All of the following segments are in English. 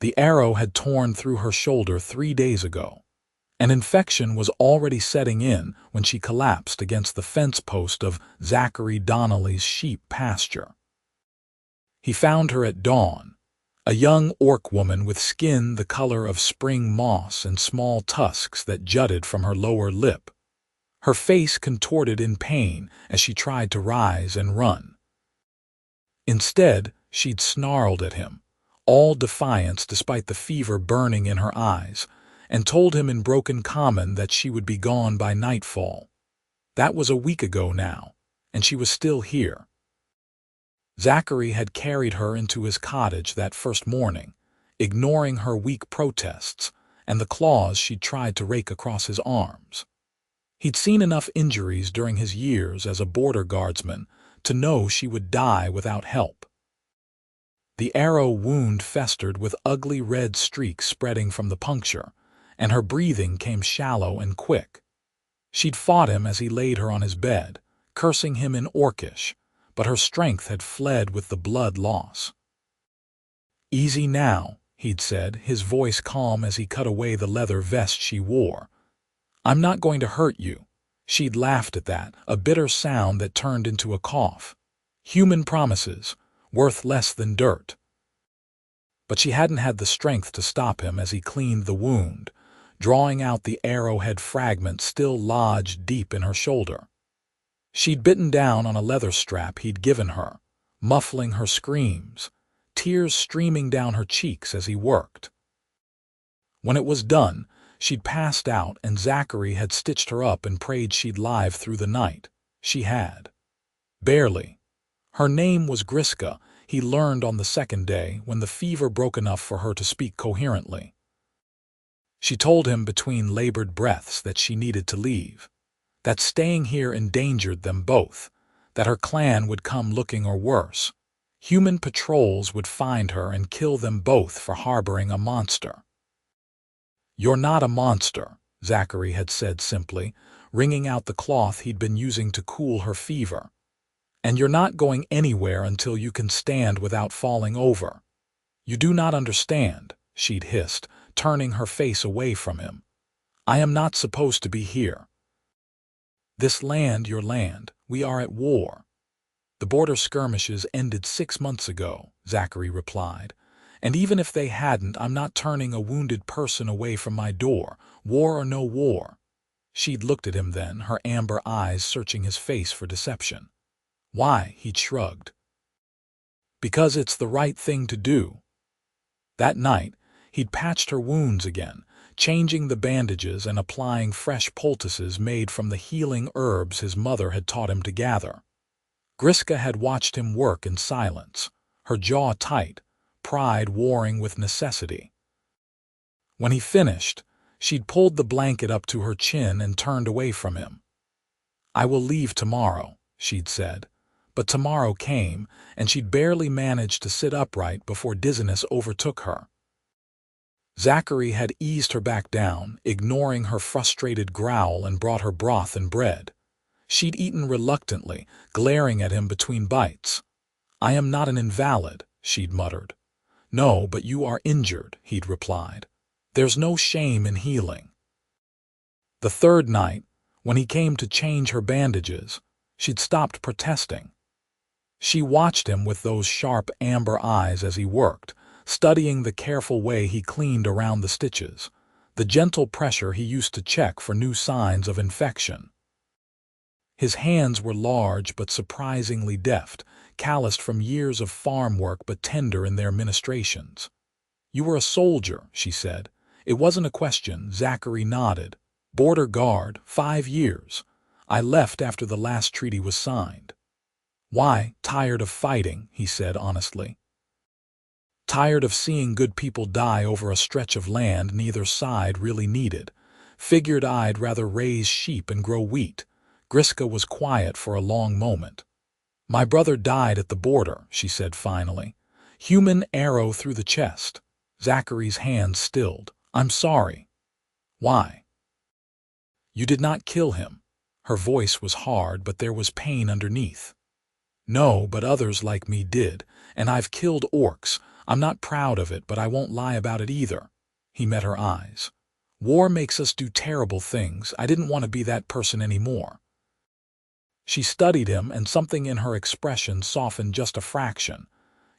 The arrow had torn through her shoulder 3 days ago. An infection was already setting in when she collapsed against the fence post of Zachary Donnelly's sheep pasture. He found her at dawn, a young orc woman with skin the color of spring moss and small tusks that jutted from her lower lip. Her face contorted in pain as she tried to rise and run. Instead, she'd snarled at him, all defiance despite the fever burning in her eyes, and told him in broken common that she would be gone by nightfall. That was a week ago now, and she was still here. Zachary had carried her into his cottage that first morning, ignoring her weak protests and the claws she'd tried to rake across his arms. He'd seen enough injuries during his years as a border guardsman to know she would die without help. The arrow wound festered with ugly red streaks spreading from the puncture, and her breathing came shallow and quick. She'd fought him as he laid her on his bed, cursing him in Orcish, but her strength had fled with the blood loss. "Easy now," he'd said, his voice calm as he cut away the leather vest she wore. "I'm not going to hurt you." She'd laughed at that, a bitter sound that turned into a cough. Human promises, worth less than dirt. But she hadn't had the strength to stop him as he cleaned the wound, drawing out the arrowhead fragment still lodged deep in her shoulder. She'd bitten down on a leather strap he'd given her, muffling her screams, tears streaming down her cheeks as he worked. When it was done, she'd passed out and Zachary had stitched her up and prayed she'd live through the night. She had. Barely. Her name was Griska, he learned on the second day when the fever broke enough for her to speak coherently. She told him between labored breaths that she needed to leave, that staying here endangered them both, that her clan would come looking or worse. Human patrols would find her and kill them both for harboring a monster. "You're not a monster," Zachary had said simply, wringing out the cloth he'd been using to cool her fever. "And you're not going anywhere until you can stand without falling over. You do not understand," she'd hissed, turning her face away from him. "I am not supposed to be here. This land, your land, we are at war." "The border skirmishes ended 6 months ago," Zachary replied. "And even if they hadn't, I'm not turning a wounded person away from my door, war or no war." She'd looked at him then, her amber eyes searching his face for deception. "Why?" He'd shrugged. "Because it's the right thing to do." That night, he'd patched her wounds again, changing the bandages and applying fresh poultices made from the healing herbs his mother had taught him to gather. Griska had watched him work in silence, her jaw tight, pride warring with necessity. When he finished, she'd pulled the blanket up to her chin and turned away from him. "I will leave tomorrow," she'd said. But tomorrow came, and she'd barely managed to sit upright before dizziness overtook her. Zachary had eased her back down, ignoring her frustrated growl, and brought her broth and bread. She'd eaten reluctantly, glaring at him between bites. "I am not an invalid," she'd muttered. "No, but you are injured," he'd replied. "There's no shame in healing." The third night, when he came to change her bandages, she'd stopped protesting. She watched him with those sharp amber eyes as he worked, studying the careful way he cleaned around the stitches, the gentle pressure he used to check for new signs of infection. His hands were large but surprisingly deft, calloused from years of farm work but tender in their ministrations. "You were a soldier," she said. "It wasn't a question." Zachary nodded. "Border guard, 5 years. I left after the last treaty was signed." "Why?" "Tired of fighting," he said honestly. "Tired of seeing good people die over a stretch of land neither side really needed. Figured I'd rather raise sheep and grow wheat." Griska was quiet for a long moment. "My brother died at the border," she said finally. "Human arrow through the chest." Zachary's hands stilled. "I'm sorry." "Why?" "You did not kill him." Her voice was hard, but there was pain underneath. "No, but others like me did, and I've killed orcs. I'm not proud of it, but I won't lie about it either. He met her eyes. War makes us do terrible things. I didn't want to be that person anymore. She studied him, and something in her expression softened just a fraction.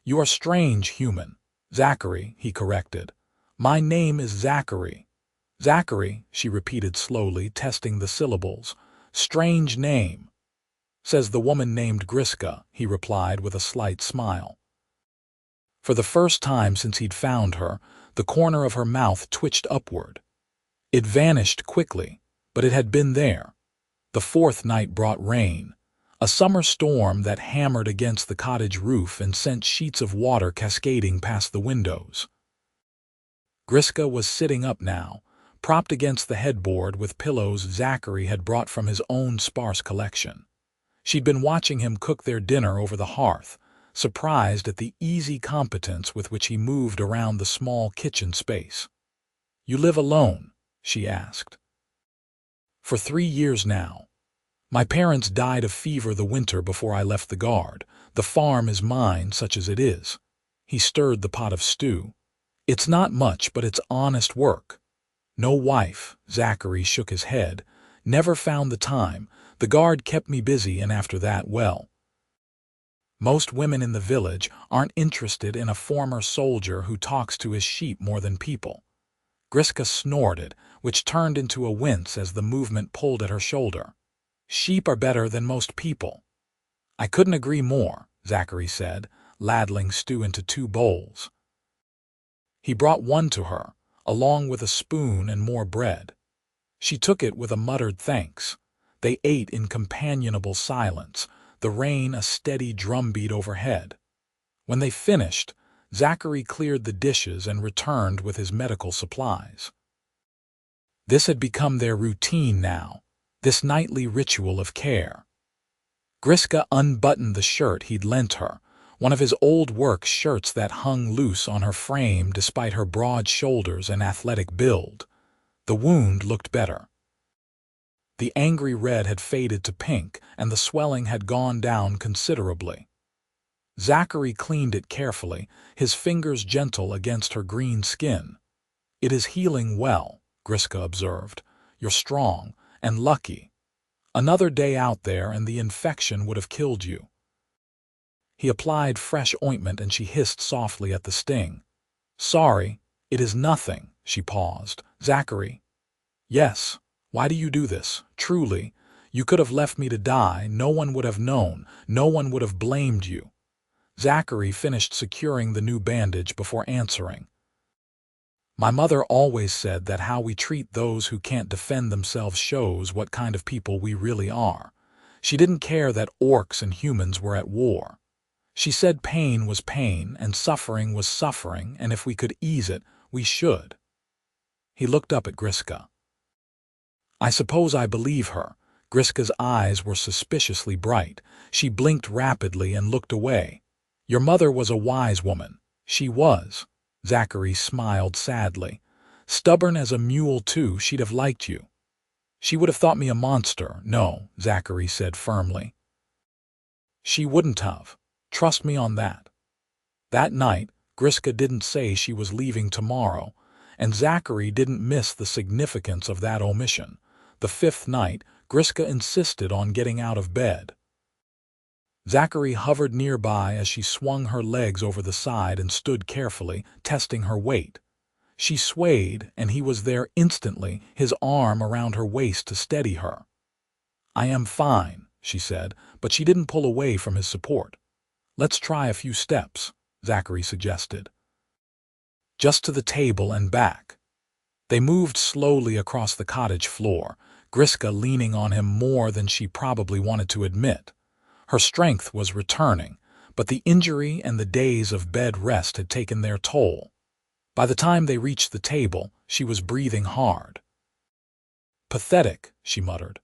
You are strange, human. Zachary, he corrected. My name is Zachary. Zachary, she repeated slowly, testing the syllables. Strange name. Says the woman named Griska, he replied with a slight smile. For the first time since he'd found her, the corner of her mouth twitched upward. It vanished quickly, but it had been there. The fourth night brought rain, a summer storm that hammered against the cottage roof and sent sheets of water cascading past the windows. Griska was sitting up now, propped against the headboard with pillows Zachary had brought from his own sparse collection. She'd been watching him cook their dinner over the hearth, surprised at the easy competence with which he moved around the small kitchen space. You live alone? She asked. For 3 years now. My parents died of fever the winter before I left the guard. The farm is mine, such as it is. He stirred the pot of stew. It's not much, but it's honest work. No wife, Zachary shook his head. Never found the time. The guard kept me busy, and after that, well. Most women in the village aren't interested in a former soldier who talks to his sheep more than people. Griska snorted, which turned into a wince as the movement pulled at her shoulder. Sheep are better than most people. I couldn't agree more, Zachary said, ladling stew into 2 bowls. He brought one to her, along with a spoon and more bread. She took it with a muttered thanks. They ate in companionable silence, the rain a steady drumbeat overhead. When they finished, Zachary cleared the dishes and returned with his medical supplies. This had become their routine now, this nightly ritual of care. Griska unbuttoned the shirt he'd lent her, one of his old work shirts that hung loose on her frame despite her broad shoulders and athletic build. The wound looked better. The angry red had faded to pink, and the swelling had gone down considerably. Zachary cleaned it carefully, his fingers gentle against her green skin. It is healing well, Griska observed. You're strong and lucky. Another day out there and the infection would have killed you. He applied fresh ointment and she hissed softly at the sting. Sorry, it is nothing, she paused. Zachary. Yes. Why do you do this? Truly, you could have left me to die. No one would have known. No one would have blamed you. Zachary finished securing the new bandage before answering. My mother always said that how we treat those who can't defend themselves shows what kind of people we really are. She didn't care that orcs and humans were at war. She said pain was pain and suffering was suffering, and if we could ease it, we should. He looked up at Griska. I suppose I believe her. Griska's eyes were suspiciously bright. She blinked rapidly and looked away. Your mother was a wise woman. She was. Zachary smiled sadly. Stubborn as a mule, too, she'd have liked you. She would have thought me a monster. No, Zachary said firmly. She wouldn't have. Trust me on that. That night, Griska didn't say she was leaving tomorrow, and Zachary didn't miss the significance of that omission. The 5th night, Griska insisted on getting out of bed. Zachary hovered nearby as she swung her legs over the side and stood carefully, testing her weight. She swayed, and he was there instantly, his arm around her waist to steady her. I am fine, she said, but she didn't pull away from his support. Let's try a few steps, Zachary suggested. Just to the table and back. They moved slowly across the cottage floor, Griska leaning on him more than she probably wanted to admit. Her strength was returning, but the injury and the days of bed rest had taken their toll. By the time they reached the table, she was breathing hard. Pathetic, she muttered.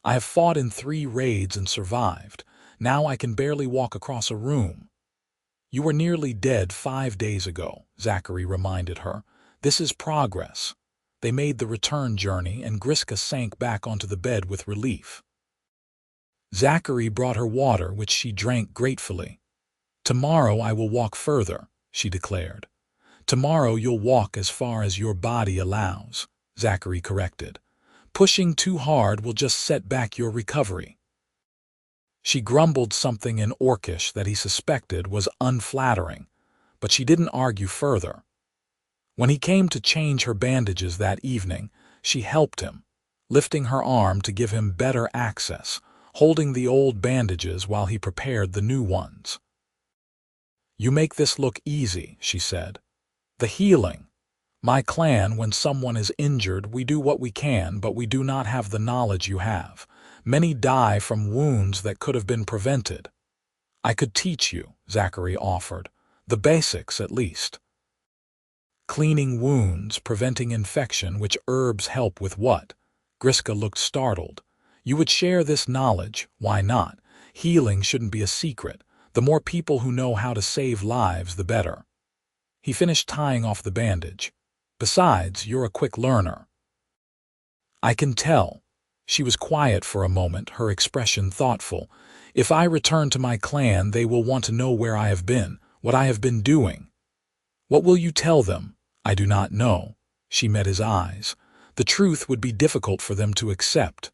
I have fought in 3 raids and survived. Now I can barely walk across a room. You were nearly dead 5 days ago, Zachary reminded her. This is progress. They made the return journey, and Griska sank back onto the bed with relief. Zachary brought her water, which she drank gratefully. Tomorrow I will walk further, she declared. Tomorrow you'll walk as far as your body allows, Zachary corrected. Pushing too hard will just set back your recovery. She grumbled something in Orcish that he suspected was unflattering, but she didn't argue further. When he came to change her bandages that evening, she helped him, lifting her arm to give him better access, holding the old bandages while he prepared the new ones. "You make this look easy," she said. "The healing. My clan, when someone is injured, we do what we can, but we do not have the knowledge you have. Many die from wounds that could have been prevented." "I could teach you," Zachary offered. "The basics, at least. Cleaning wounds, preventing infection, which herbs help with what?" Griska looked startled. "You would share this knowledge, why not? Healing shouldn't be a secret. The more people who know how to save lives, the better." He finished tying off the bandage. "Besides, you're a quick learner." "I can tell." She was quiet for a moment, her expression thoughtful. "If I return to my clan, they will want to know where I have been, what I have been doing." "What will you tell them?" "I do not know." She met his eyes. "The truth would be difficult for them to accept."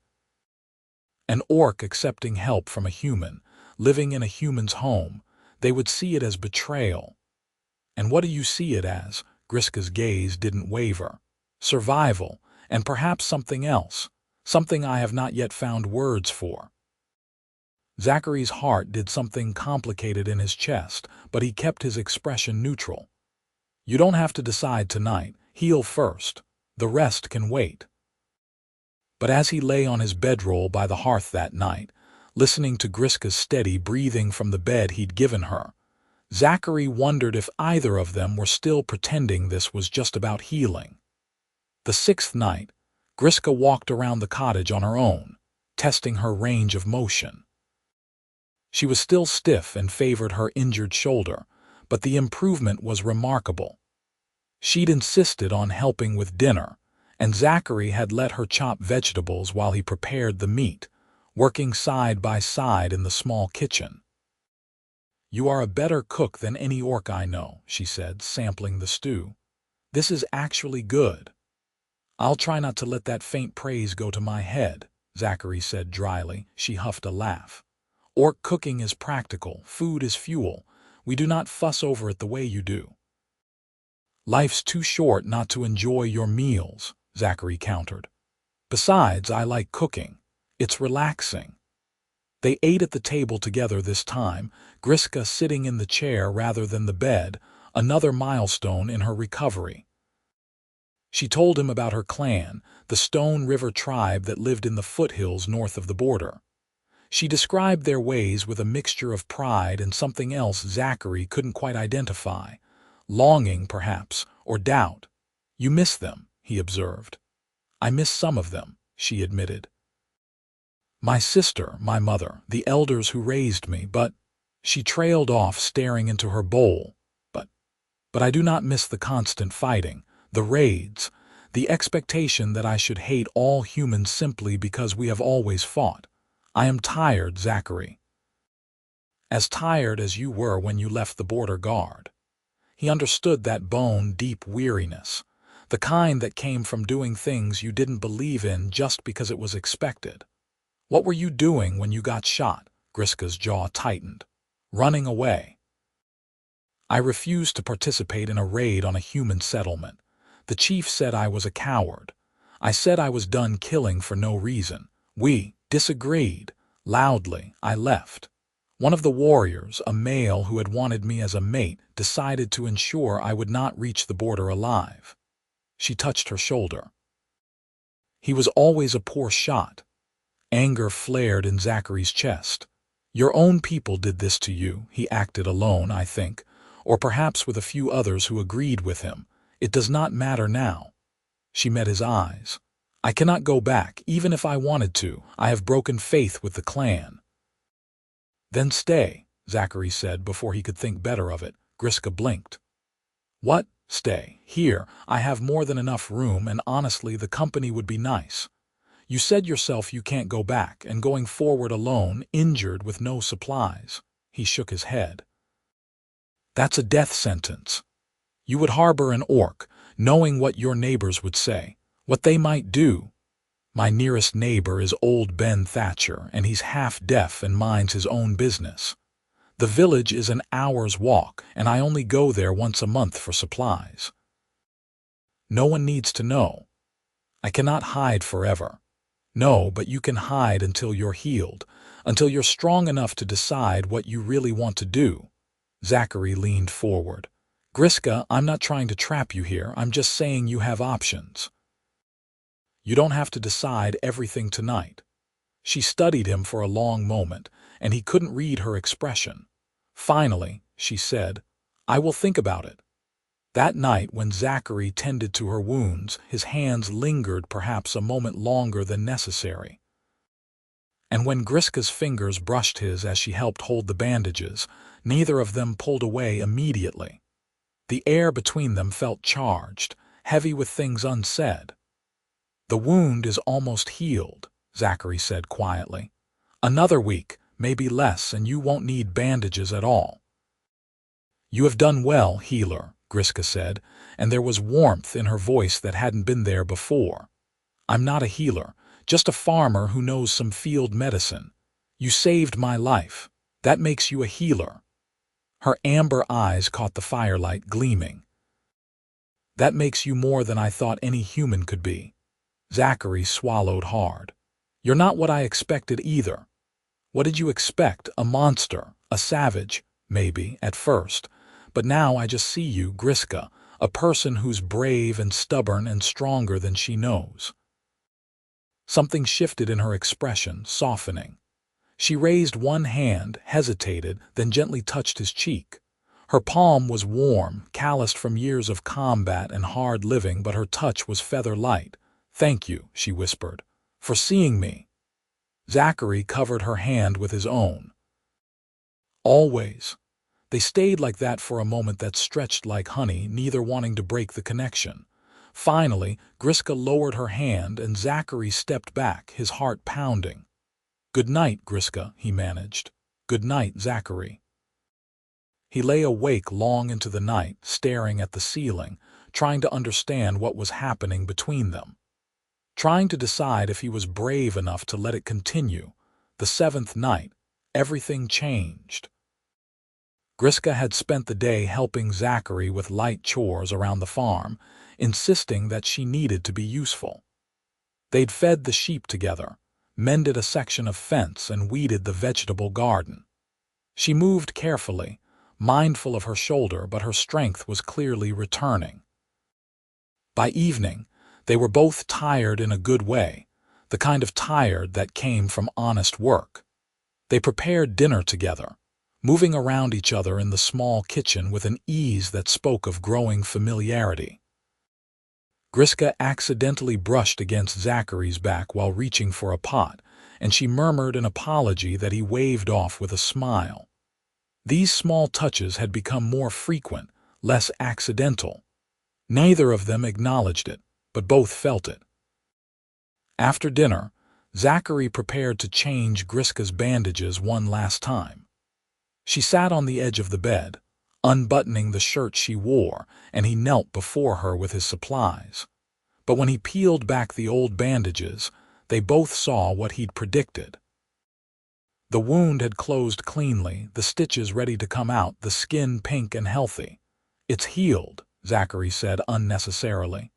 An orc accepting help from a human, living in a human's home, they would see it as betrayal. "And what do you see it as?" Griska's gaze didn't waver. "Survival, and perhaps something else, something I have not yet found words for." Zachary's heart did something complicated in his chest, but he kept his expression neutral. "You don't have to decide tonight. Heal first. The rest can wait." But as he lay on his bedroll by the hearth that night, listening to Griska's steady breathing from the bed he'd given her, Zachary wondered if either of them were still pretending this was just about healing. The sixth night, Griska walked around the cottage on her own, testing her range of motion. She was still stiff and favored her injured shoulder, but the improvement was remarkable. She'd insisted on helping with dinner, and Zachary had let her chop vegetables while he prepared the meat, working side by side in the small kitchen. "You are a better cook than any orc I know," she said, sampling the stew. "This is actually good." "I'll try not to let that faint praise go to my head," Zachary said dryly. She huffed a laugh. "Orc cooking is practical. Food is fuel. We do not fuss over it the way you do." "Life's too short not to enjoy your meals," Zachary countered. "Besides, I like cooking. It's relaxing." They ate at the table together this time, Griska sitting in the chair rather than the bed, another milestone in her recovery. She told him about her clan, the Stone River tribe that lived in the foothills north of the border. She described their ways with a mixture of pride and something else Zachary couldn't quite identify. Longing, perhaps, or doubt. "You miss them," he observed. "I miss some of them," she admitted. "My sister, my mother, the elders who raised me, but—" She trailed off, staring into her bowl. But I do not miss the constant fighting, the raids, the expectation that I should hate all humans simply because we have always fought. I am tired, Zachary. As tired as you were when you left the border guard." He understood that bone-deep weariness, the kind that came from doing things you didn't believe in just because it was expected. "What were you doing when you got shot?" Griska's jaw tightened. "Running away." "I refused to participate in a raid on a human settlement. The chief said I was a coward. I said I was done killing for no reason. We disagreed. Loudly, I left. One of the warriors, a male who had wanted me as a mate, decided to ensure I would not reach the border alive." She touched her shoulder. "He was always a poor shot." Anger flared in Zachary's chest. "Your own people did this to you. He acted alone, I think, or perhaps with a few others who agreed with him. It does not matter now." She met his eyes. "I cannot go back, even if I wanted to. I have broken faith with the clan." "Then stay," Zachary said before he could think better of it. Griska blinked. "What? Stay? Here, I have more than enough room, and honestly, the company would be nice. You said yourself you can't go back, and going forward alone, injured with no supplies." He shook his head. That's a death sentence. You would harbor an orc, knowing what your neighbors would say, what they might do. My nearest neighbor is old Ben Thatcher, and he's half-deaf and minds his own business. The village is an hour's walk, and I only go there once a month for supplies. No one needs to know. I cannot hide forever. No, but you can hide until you're healed, until you're strong enough to decide what you really want to do. Zachary leaned forward. Griska, I'm not trying to trap you here, I'm just saying you have options. You don't have to decide everything tonight. She studied him for a long moment, and he couldn't read her expression. Finally, she said, I will think about it. That night, when Zachary tended to her wounds, his hands lingered perhaps a moment longer than necessary. And when Griska's fingers brushed his as she helped hold the bandages, neither of them pulled away immediately. The air between them felt charged, heavy with things unsaid. The wound is almost healed, Zachary said quietly. Another week, maybe less, and you won't need bandages at all. You have done well, healer, Griska said, and there was warmth in her voice that hadn't been there before. I'm not a healer, just a farmer who knows some field medicine. You saved my life. That makes you a healer. Her amber eyes caught the firelight gleaming. That makes you more than I thought any human could be. Zachary swallowed hard. You're not what I expected either. What did you expect? A monster, a savage, maybe, at first. But now I just see you, Griska, a person who's brave and stubborn and stronger than she knows. Something shifted in her expression, softening. She raised one hand, hesitated, then gently touched his cheek. Her palm was warm, calloused from years of combat and hard living, but her touch was feather-light. Thank you, she whispered, for seeing me. Zachary covered her hand with his own. Always. They stayed like that for a moment that stretched like honey, neither wanting to break the connection. Finally, Griska lowered her hand and Zachary stepped back, his heart pounding. Good night, Griska, he managed. Good night, Zachary. He lay awake long into the night, staring at the ceiling, trying to understand what was happening between them. Trying to decide if he was brave enough to let it continue. The seventh night, everything changed. Griska had spent the day helping Zachary with light chores around the farm, insisting that she needed to be useful. They'd fed the sheep together, mended a section of fence, and weeded the vegetable garden. She moved carefully, mindful of her shoulder, but her strength was clearly returning. By evening, they were both tired in a good way, the kind of tired that came from honest work. They prepared dinner together, moving around each other in the small kitchen with an ease that spoke of growing familiarity. Griska accidentally brushed against Zachary's back while reaching for a pot, and she murmured an apology that he waved off with a smile. These small touches had become more frequent, less accidental. Neither of them acknowledged it, but both felt it. After dinner, Zachary prepared to change Griska's bandages one last time. She sat on the edge of the bed, unbuttoning the shirt she wore, and he knelt before her with his supplies. But when he peeled back the old bandages, they both saw what he'd predicted. The wound had closed cleanly, the stitches ready to come out, the skin pink and healthy. It's healed, Zachary said unnecessarily.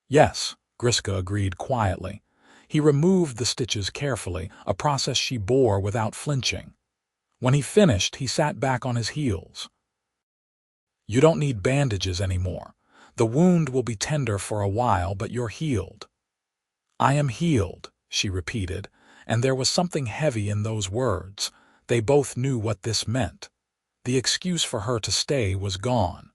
Yes, Griska agreed quietly. He removed the stitches carefully, a process she bore without flinching. When he finished, he sat back on his heels. You don't need bandages anymore. The wound will be tender for a while, but you're healed. I am healed, she repeated, and there was something heavy in those words. They both knew what this meant. The excuse for her to stay was gone.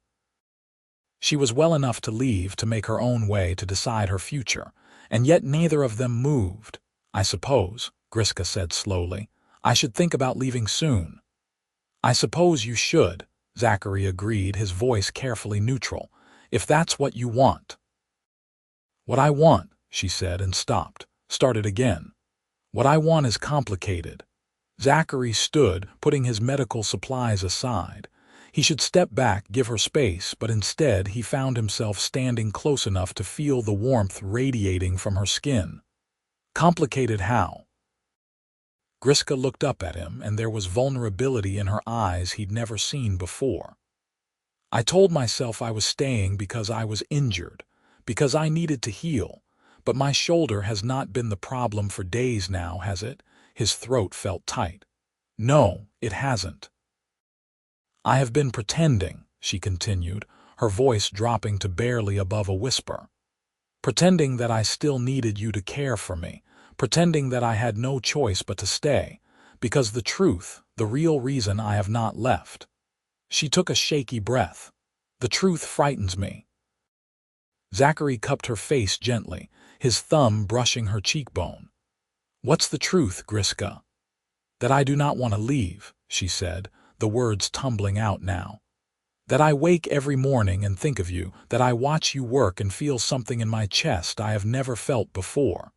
She was well enough to leave, to make her own way, to decide her future, and yet neither of them moved. I suppose, Griska said slowly, I should think about leaving soon. I suppose you should, Zachary agreed, his voice carefully neutral, if that's what you want. What I want, she said and stopped, started again. What I want is complicated. Zachary stood, putting his medical supplies aside. He should step back, give her space, but instead he found himself standing close enough to feel the warmth radiating from her skin. Complicated how? Griska looked up at him, and there was vulnerability in her eyes he'd never seen before. I told myself I was staying because I was injured, because I needed to heal, but my shoulder has not been the problem for days now, has it? His throat felt tight. No, it hasn't. I have been pretending, she continued, her voice dropping to barely above a whisper. Pretending that I still needed you to care for me, pretending that I had no choice but to stay, because the truth, the real reason I have not left. She took a shaky breath. The truth frightens me. Zachary cupped her face gently, his thumb brushing her cheekbone. What's the truth, Griska? That I do not want to leave, she said, the words tumbling out now. That I wake every morning and think of you, that I watch you work and feel something in my chest I have never felt before.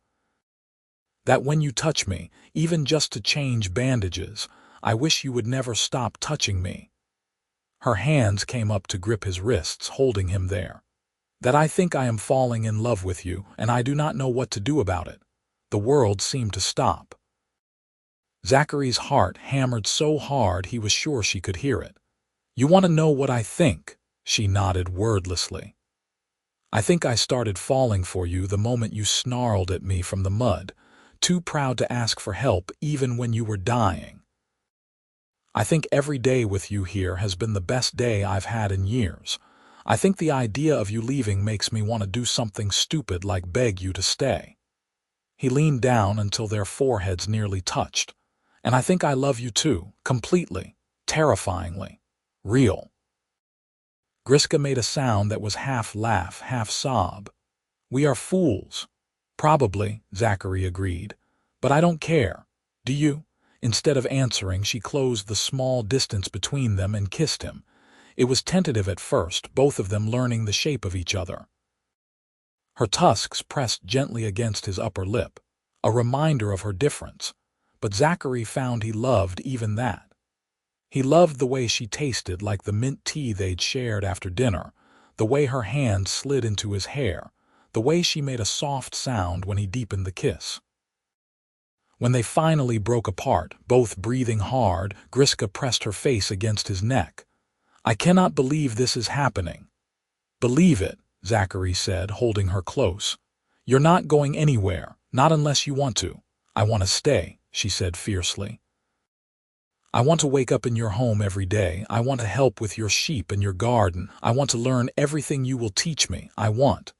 That when you touch me, even just to change bandages, I wish you would never stop touching me. Her hands came up to grip his wrists, holding him there. That I think I am falling in love with you, and I do not know what to do about it. The world seemed to stop. Zachary's heart hammered so hard he was sure she could hear it. You want to know what I think? She nodded wordlessly. I think I started falling for you the moment you snarled at me from the mud, too proud to ask for help even when you were dying. I think every day with you here has been the best day I've had in years. I think the idea of you leaving makes me want to do something stupid like beg you to stay. He leaned down until their foreheads nearly touched. And I think I love you too, completely, terrifyingly, real. Griska made a sound that was half laugh, half sob. We are fools. Probably, Zachary agreed. But I don't care. Do you? Instead of answering, she closed the small distance between them and kissed him. It was tentative at first, both of them learning the shape of each other. Her tusks pressed gently against his upper lip, a reminder of her difference. But Zachary found he loved even that. He loved the way she tasted like the mint tea they'd shared after dinner, the way her hand slid into his hair, the way she made a soft sound when he deepened the kiss. When they finally broke apart, both breathing hard, Griska pressed her face against his neck. I cannot believe this is happening. Believe it, Zachary said, holding her close. You're not going anywhere, not unless you want to. I want to stay, she said fiercely. I want to wake up in your home every day. I want to help with your sheep and your garden. I want to learn everything you will teach me. I want.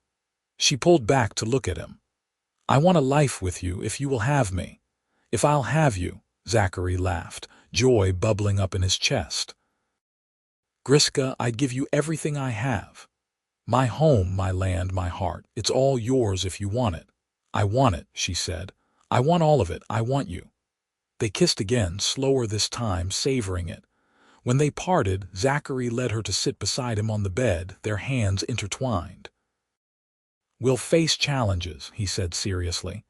She pulled back to look at him. I want a life with you if you will have me. If I'll have you, Zachary laughed, joy bubbling up in his chest. Griska, I'd give you everything I have. My home, my land, my heart. It's all yours if you want it. I want it, she said. I want all of it. I want you. They kissed again, slower this time, savoring it. When they parted, Zachary led her to sit beside him on the bed, their hands intertwined. We'll face challenges, he said seriously.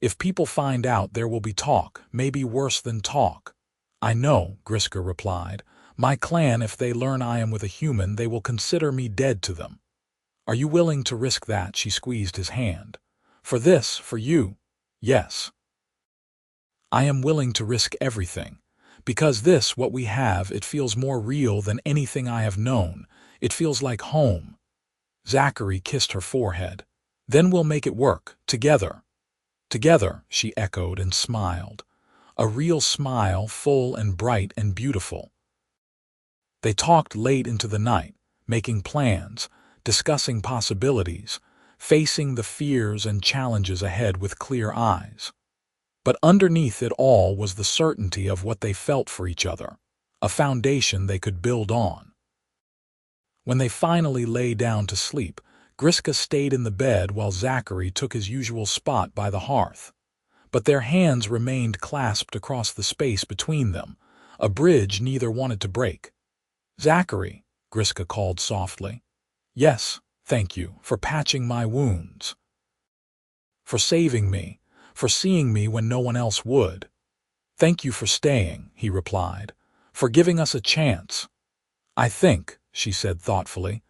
If people find out, there will be talk, maybe worse than talk. I know, Griska replied. My clan, if they learn I am with a human, they will consider me dead to them. Are you willing to risk that? She squeezed his hand. For this, for you? Yes. I am willing to risk everything. Because this, what we have, it feels more real than anything I have known. It feels like home. Zachary kissed her forehead. Then we'll make it work, together. Together, she echoed and smiled. A real smile, full and bright and beautiful. They talked late into the night, making plans, discussing possibilities, facing the fears and challenges ahead with clear eyes. But underneath it all was the certainty of what they felt for each other, a foundation they could build on. When they finally lay down to sleep, Griska stayed in the bed while Zachary took his usual spot by the hearth. But their hands remained clasped across the space between them, a bridge neither wanted to break. Zachary, Griska called softly. Yes, thank you, for patching my wounds. For saving me. For seeing me when no one else would. Thank you for staying, he replied. For giving us a chance. "I think," she said thoughtfully,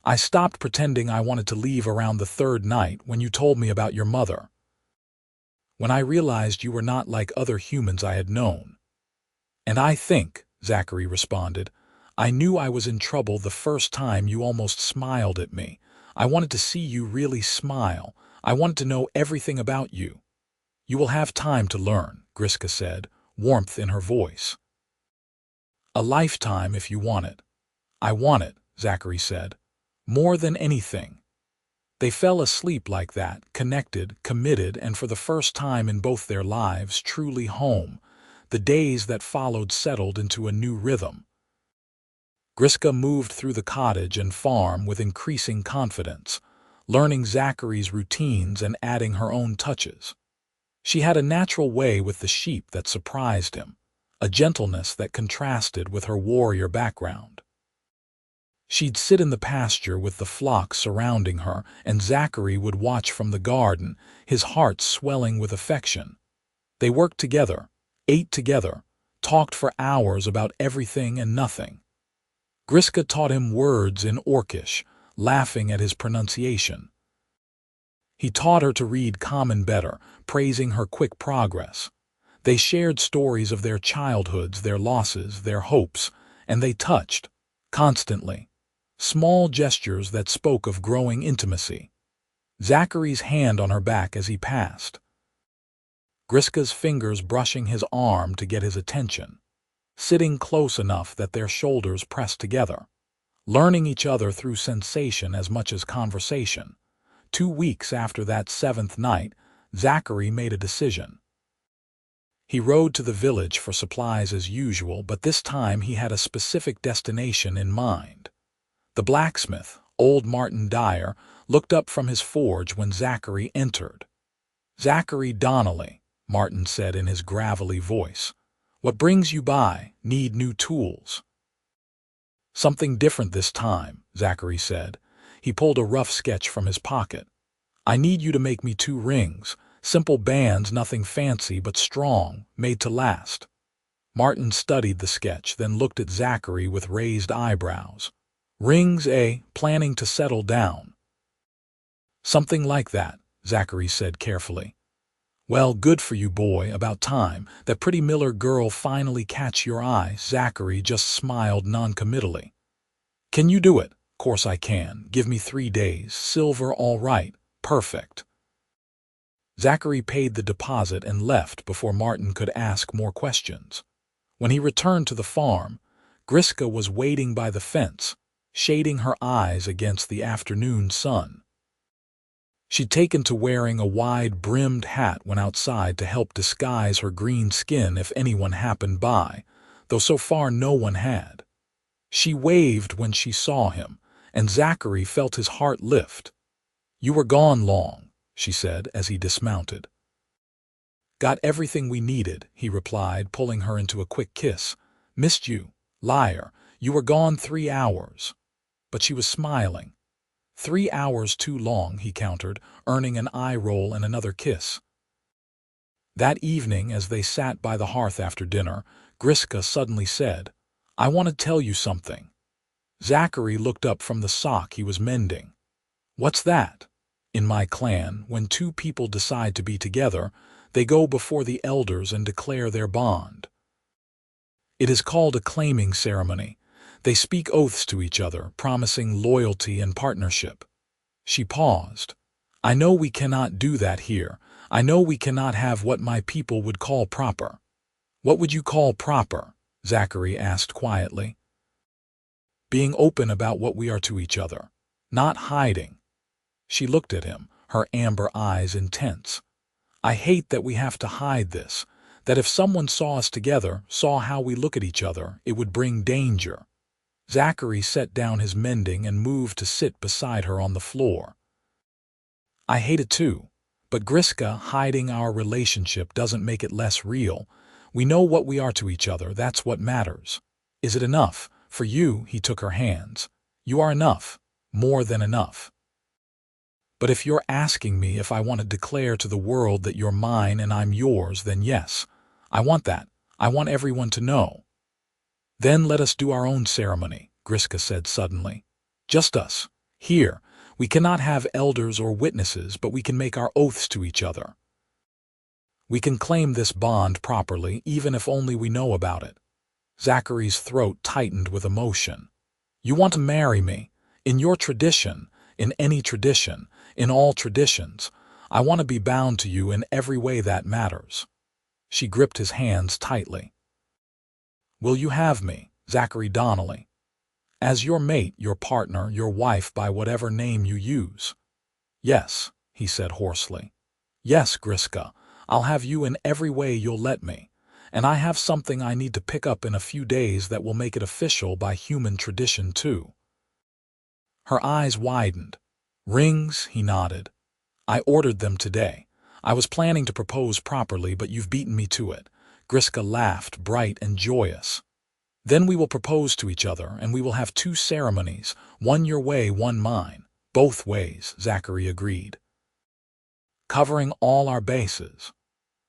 "I stopped pretending I wanted to leave around the third night when you told me about your mother. When I realized you were not like other humans I had known. And I think," Zachary responded, "I knew I was in trouble the first time you almost smiled at me. I wanted to see you really smile. I wanted to know everything about you." "You will have time to learn," Griska said, warmth in her voice. "A lifetime if you want it." "I want it," Zachary said. "More than anything." They fell asleep like that, connected, committed, and for the first time in both their lives, truly home. The days that followed settled into a new rhythm. Griska moved through the cottage and farm with increasing confidence, learning Zachary's routines and adding her own touches. She had a natural way with the sheep that surprised him, a gentleness that contrasted with her warrior background. She'd sit in the pasture with the flock surrounding her, and Zachary would watch from the garden, his heart swelling with affection. They worked together, ate together, talked for hours about everything and nothing. Griska taught him words in Orcish, laughing at his pronunciation. He taught her to read common better, praising her quick progress. They shared stories of their childhoods, their losses, their hopes, and they touched, constantly. Small gestures that spoke of growing intimacy. Zachary's hand on her back as he passed. Griska's fingers brushing his arm to get his attention. Sitting close enough that their shoulders pressed together. Learning each other through sensation as much as conversation. 2 weeks after that 7th night, Zachary made a decision. He rode to the village for supplies as usual, but this time he had a specific destination in mind. The blacksmith, old Martin Dyer, looked up from his forge when Zachary entered. "Zachary Donnelly," Martin said in his gravelly voice. "What brings you by? Need new tools." "Something different this time," Zachary said. He pulled a rough sketch from his pocket. "I need you to make me 2 rings, simple bands, nothing fancy but strong, made to last." Martin studied the sketch, then looked at Zachary with raised eyebrows. "Rings, eh? Planning to settle down?" "Something like that," Zachary said carefully. "Well, good for you, boy. About time. That pretty Miller girl finally catch your eye." Zachary just smiled noncommittally. "Can you do it?" "Course I can. Give me 3 days. Silver, all right. Perfect." Zachary paid the deposit and left before Martin could ask more questions. When he returned to the farm, Griska was waiting by the fence, shading her eyes against the afternoon sun. She'd taken to wearing a wide-brimmed hat when outside to help disguise her green skin if anyone happened by, though so far no one had. She waved when she saw him, and Zachary felt his heart lift. "You were gone long," she said as he dismounted. "Got everything we needed," he replied, pulling her into a quick kiss. "Missed you. Liar. You were gone 3 hours." But she was smiling. 3 hours too long, he countered, earning an eye roll and another kiss. That evening, as they sat by the hearth after dinner, Griska suddenly said, "I want to tell you something." Zachary looked up from the sock he was mending. "What's that?" "In my clan, when 2 people decide to be together, they go before the elders and declare their bond. It is called a claiming ceremony. They speak oaths to each other, promising loyalty and partnership." She paused. "I know we cannot do that here. I know we cannot have what my people would call proper." "What would you call proper?" Zachary asked quietly. "Being open about what we are to each other. Not hiding." She looked at him, her amber eyes intense. "I hate that we have to hide this, that if someone saw us together, saw how we look at each other, it would bring danger." Zachary set down his mending and moved to sit beside her on the floor. "I hate it too. But Griska, hiding our relationship doesn't make it less real. We know what we are to each other, that's what matters. Is it enough? For you," he took her hands. "You are enough. More than enough. But if you're asking me if I want to declare to the world that you're mine and I'm yours, then yes. I want that. I want everyone to know." "Then let us do our own ceremony," Griska said suddenly. Just us. Here, we cannot have elders or witnesses, but we can make our oaths to each other. We can claim this bond properly, even if only we know about it. Zachary's throat tightened with emotion. You want to marry me? In your tradition, in any tradition, in all traditions. I want to be bound to you in every way that matters. She gripped his hands tightly. Will you have me, Zachary Donnelly? As your mate, your partner, your wife, by whatever name you use. Yes, he said hoarsely. Yes, Griska, I'll have you in every way you'll let me. And I have something I need to pick up in a few days that will make it official by human tradition too. Her eyes widened. Rings, he nodded. I ordered them today. I was planning to propose properly, but you've beaten me to it. Griska laughed, bright and joyous. Then we will propose to each other, and we will have 2 ceremonies, one your way, one mine. Both ways, Zachary agreed. Covering all our bases.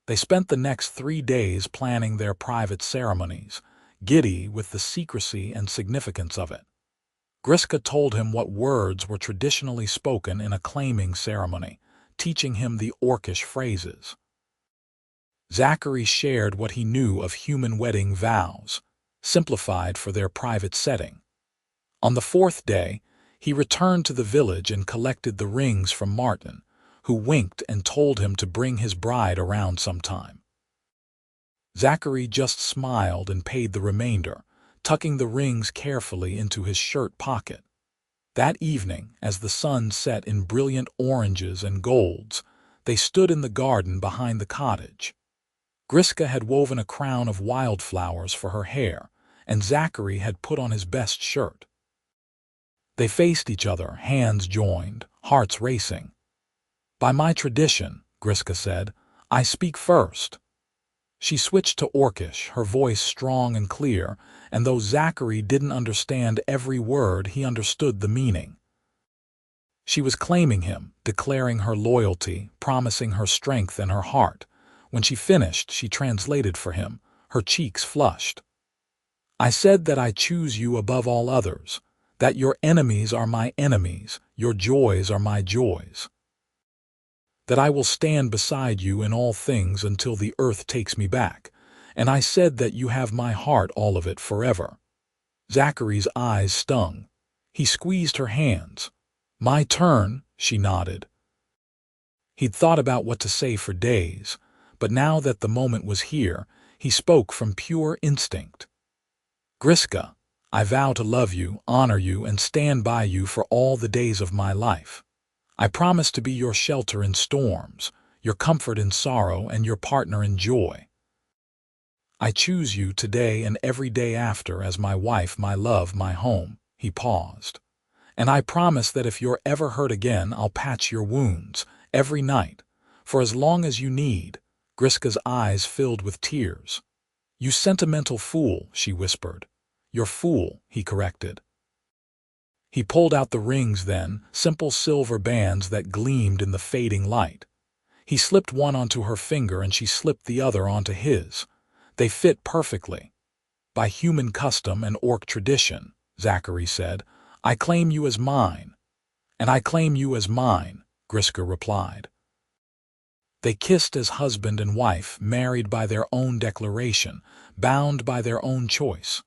They spent the next 3 days planning their private ceremonies, giddy with the secrecy and significance of it. Griska told him what words were traditionally spoken in a claiming ceremony, teaching him the orcish phrases. Zachary shared what he knew of human wedding vows, simplified for their private setting. On the 4th day, he returned to the village and collected the rings from Martin, who winked and told him to bring his bride around sometime. Zachary just smiled and paid the remainder, tucking the rings carefully into his shirt pocket. That evening, as the sun set in brilliant oranges and golds, they stood in the garden behind the cottage. Griska had woven a crown of wildflowers for her hair, and Zachary had put on his best shirt. They faced each other, hands joined, hearts racing. By my tradition, Griska said, I speak first. She switched to Orcish, her voice strong and clear, and though Zachary didn't understand every word, he understood the meaning. She was claiming him, declaring her loyalty, promising her strength and her heart. When she finished, she translated for him, her cheeks flushed. I said that I choose you above all others, that your enemies are my enemies, your joys are my joys. That I will stand beside you in all things until the earth takes me back, and I said that you have my heart, all of it, forever. Zachary's eyes stung. He squeezed her hands. My turn, she nodded. He'd thought about what to say for days, but now that the moment was here, he spoke from pure instinct. Griska, I vow to love you, honor you, and stand by you for all the days of my life. I promise to be your shelter in storms, your comfort in sorrow, and your partner in joy. I choose you today and every day after as my wife, my love, my home. He paused. And I promise that if you're ever hurt again, I'll patch your wounds, every night, for as long as you need. Griska's eyes filled with tears. You sentimental fool, she whispered. You're fool, he corrected. He pulled out the rings then, simple silver bands that gleamed in the fading light. He slipped one onto her finger and she slipped the other onto his. They fit perfectly. By human custom and orc tradition, Zachary said, I claim you as mine. And I claim you as mine, Griska replied. They kissed as husband and wife, married by their own declaration, bound by their own choice.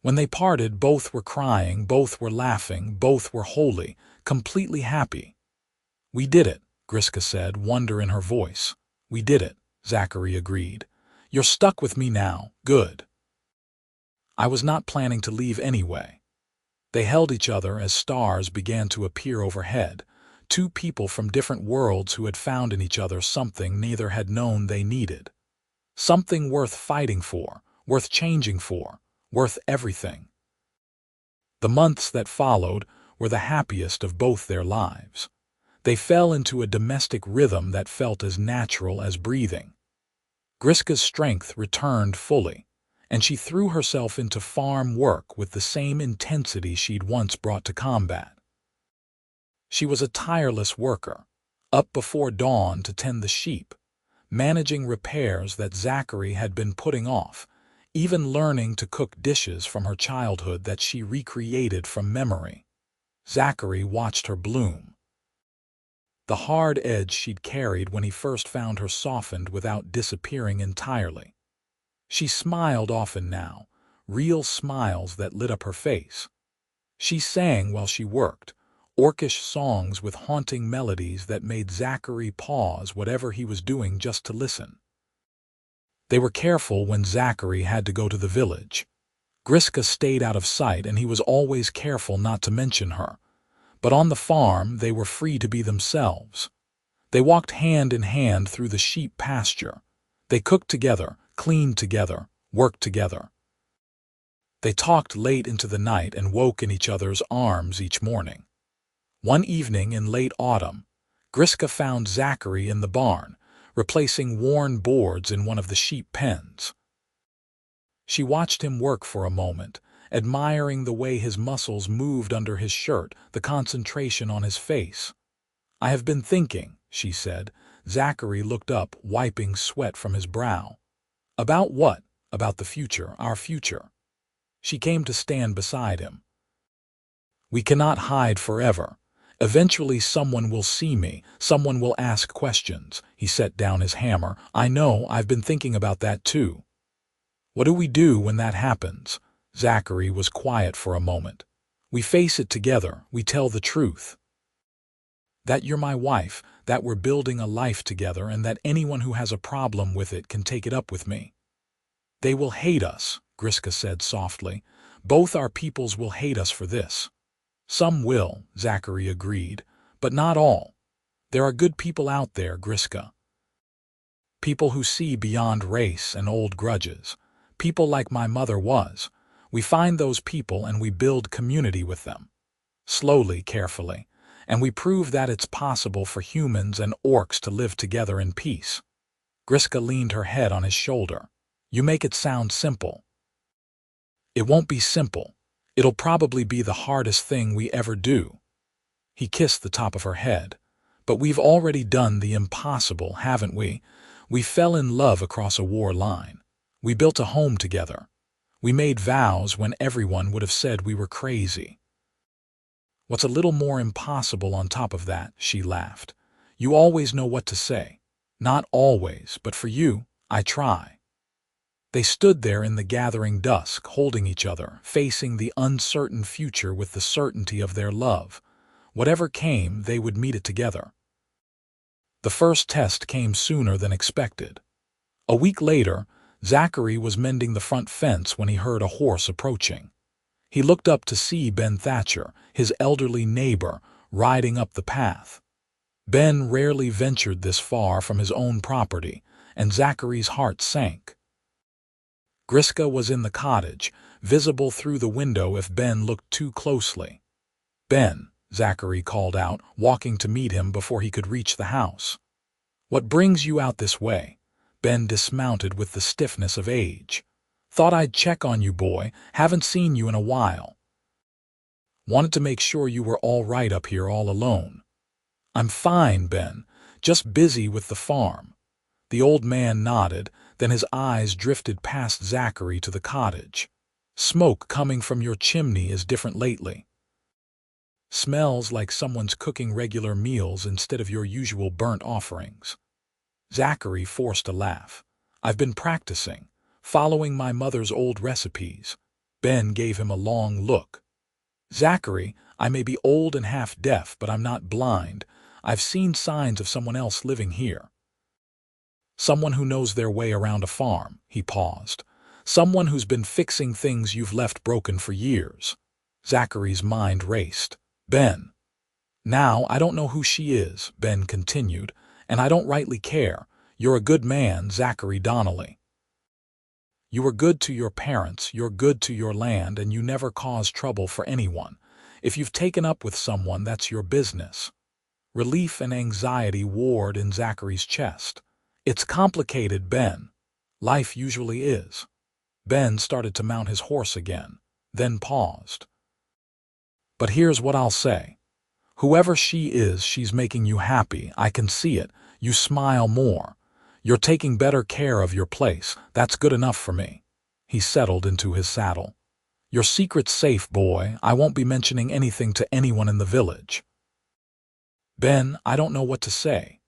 When they parted, both were crying, both were laughing, both were wholly, completely happy. We did it, Griska said, wonder in her voice. We did it, Zachary agreed. You're stuck with me now, good. I was not planning to leave anyway. They held each other as stars began to appear overhead, 2 people from different worlds who had found in each other something neither had known they needed. Something worth fighting for, worth changing for, worth everything. The months that followed were the happiest of both their lives. They fell into a domestic rhythm that felt as natural as breathing. Griska's strength returned fully, and she threw herself into farm work with the same intensity she'd once brought to combat. She was a tireless worker, up before dawn to tend the sheep, managing repairs that Zachary had been putting off, even learning to cook dishes from her childhood that she recreated from memory. Zachary watched her bloom. The hard edge she'd carried when he first found her softened without disappearing entirely. She smiled often now, real smiles that lit up her face. She sang while she worked, orcish songs with haunting melodies that made Zachary pause whatever he was doing just to listen. They were careful when Zachary had to go to the village. Griska stayed out of sight, and he was always careful not to mention her. But on the farm, they were free to be themselves. They walked hand in hand through the sheep pasture. They cooked together, cleaned together, worked together. They talked late into the night and woke in each other's arms each morning. One evening in late autumn, Griska found Zachary in the barn, replacing worn boards in one of the sheep pens. She watched him work for a moment, admiring the way his muscles moved under his shirt, the concentration on his face. "I have been thinking," she said. Zachary looked up, wiping sweat from his brow. "About what?" "About the future, our future." She came to stand beside him. "We cannot hide forever. Eventually someone will see me, someone will ask questions." He set down his hammer. "I know, I've been thinking about that too." "What do we do when that happens?" Zachary was quiet for a moment. "We face it together, we tell the truth. That you're my wife, that we're building a life together, and that anyone who has a problem with it can take it up with me." "They will hate us," Griska said softly. "Both our peoples will hate us for this." "Some will," Zachary agreed, "but not all. There are good people out there, Griska. People who see beyond race and old grudges. People like my mother was. We find those people and we build community with them. Slowly, carefully. And we prove that it's possible for humans and orcs to live together in peace." Griska leaned her head on his shoulder. "You make it sound simple." "It won't be simple. It'll probably be the hardest thing we ever do." He kissed the top of her head. "But we've already done the impossible, haven't we? We fell in love across a war line. We built a home together. We made vows when everyone would have said we were crazy. What's a little more impossible on top of that?" She laughed. "You always know what to say. Not always, but for you, I try." They stood there in the gathering dusk, holding each other, facing the uncertain future with the certainty of their love. Whatever came, they would meet it together. The first test came sooner than expected. A week later, Zachary was mending the front fence when he heard a horse approaching. He looked up to see Ben Thatcher, his elderly neighbor, riding up the path. Ben rarely ventured this far from his own property, and Zachary's heart sank. Griska was in the cottage, visible through the window if Ben looked too closely. "Ben," Zachary called out, walking to meet him before he could reach the house. "What brings you out this way?" Ben dismounted with the stiffness of age. "Thought I'd check on you, boy. Haven't seen you in a while. Wanted to make sure you were all right up here all alone." "I'm fine, Ben. Just busy with the farm." The old man nodded, then his eyes drifted past Zachary to the cottage. "Smoke coming from your chimney is different lately. Smells like someone's cooking regular meals instead of your usual burnt offerings." Zachary forced a laugh. "I've been practicing, following my mother's old recipes." Ben gave him a long look. "Zachary, I may be old and half deaf, but I'm not blind. I've seen signs of someone else living here. Someone who knows their way around a farm." He paused. "Someone who's been fixing things you've left broken for years." Zachary's mind raced. "Ben." "Now, I don't know who she is," Ben continued, "and I don't rightly care. You're a good man, Zachary Donnelly. You were good to your parents, you're good to your land, and you never cause trouble for anyone. If you've taken up with someone, that's your business." Relief and anxiety warred in Zachary's chest. "It's complicated, Ben. Life usually is." Ben started to mount his horse again, then paused. "But here's what I'll say. Whoever she is, she's making you happy. I can see it. You smile more. You're taking better care of your place. That's good enough for me." He settled into his saddle. Your secret's safe, boy. I won't be mentioning anything to anyone in the village. Ben, I don't know what to say.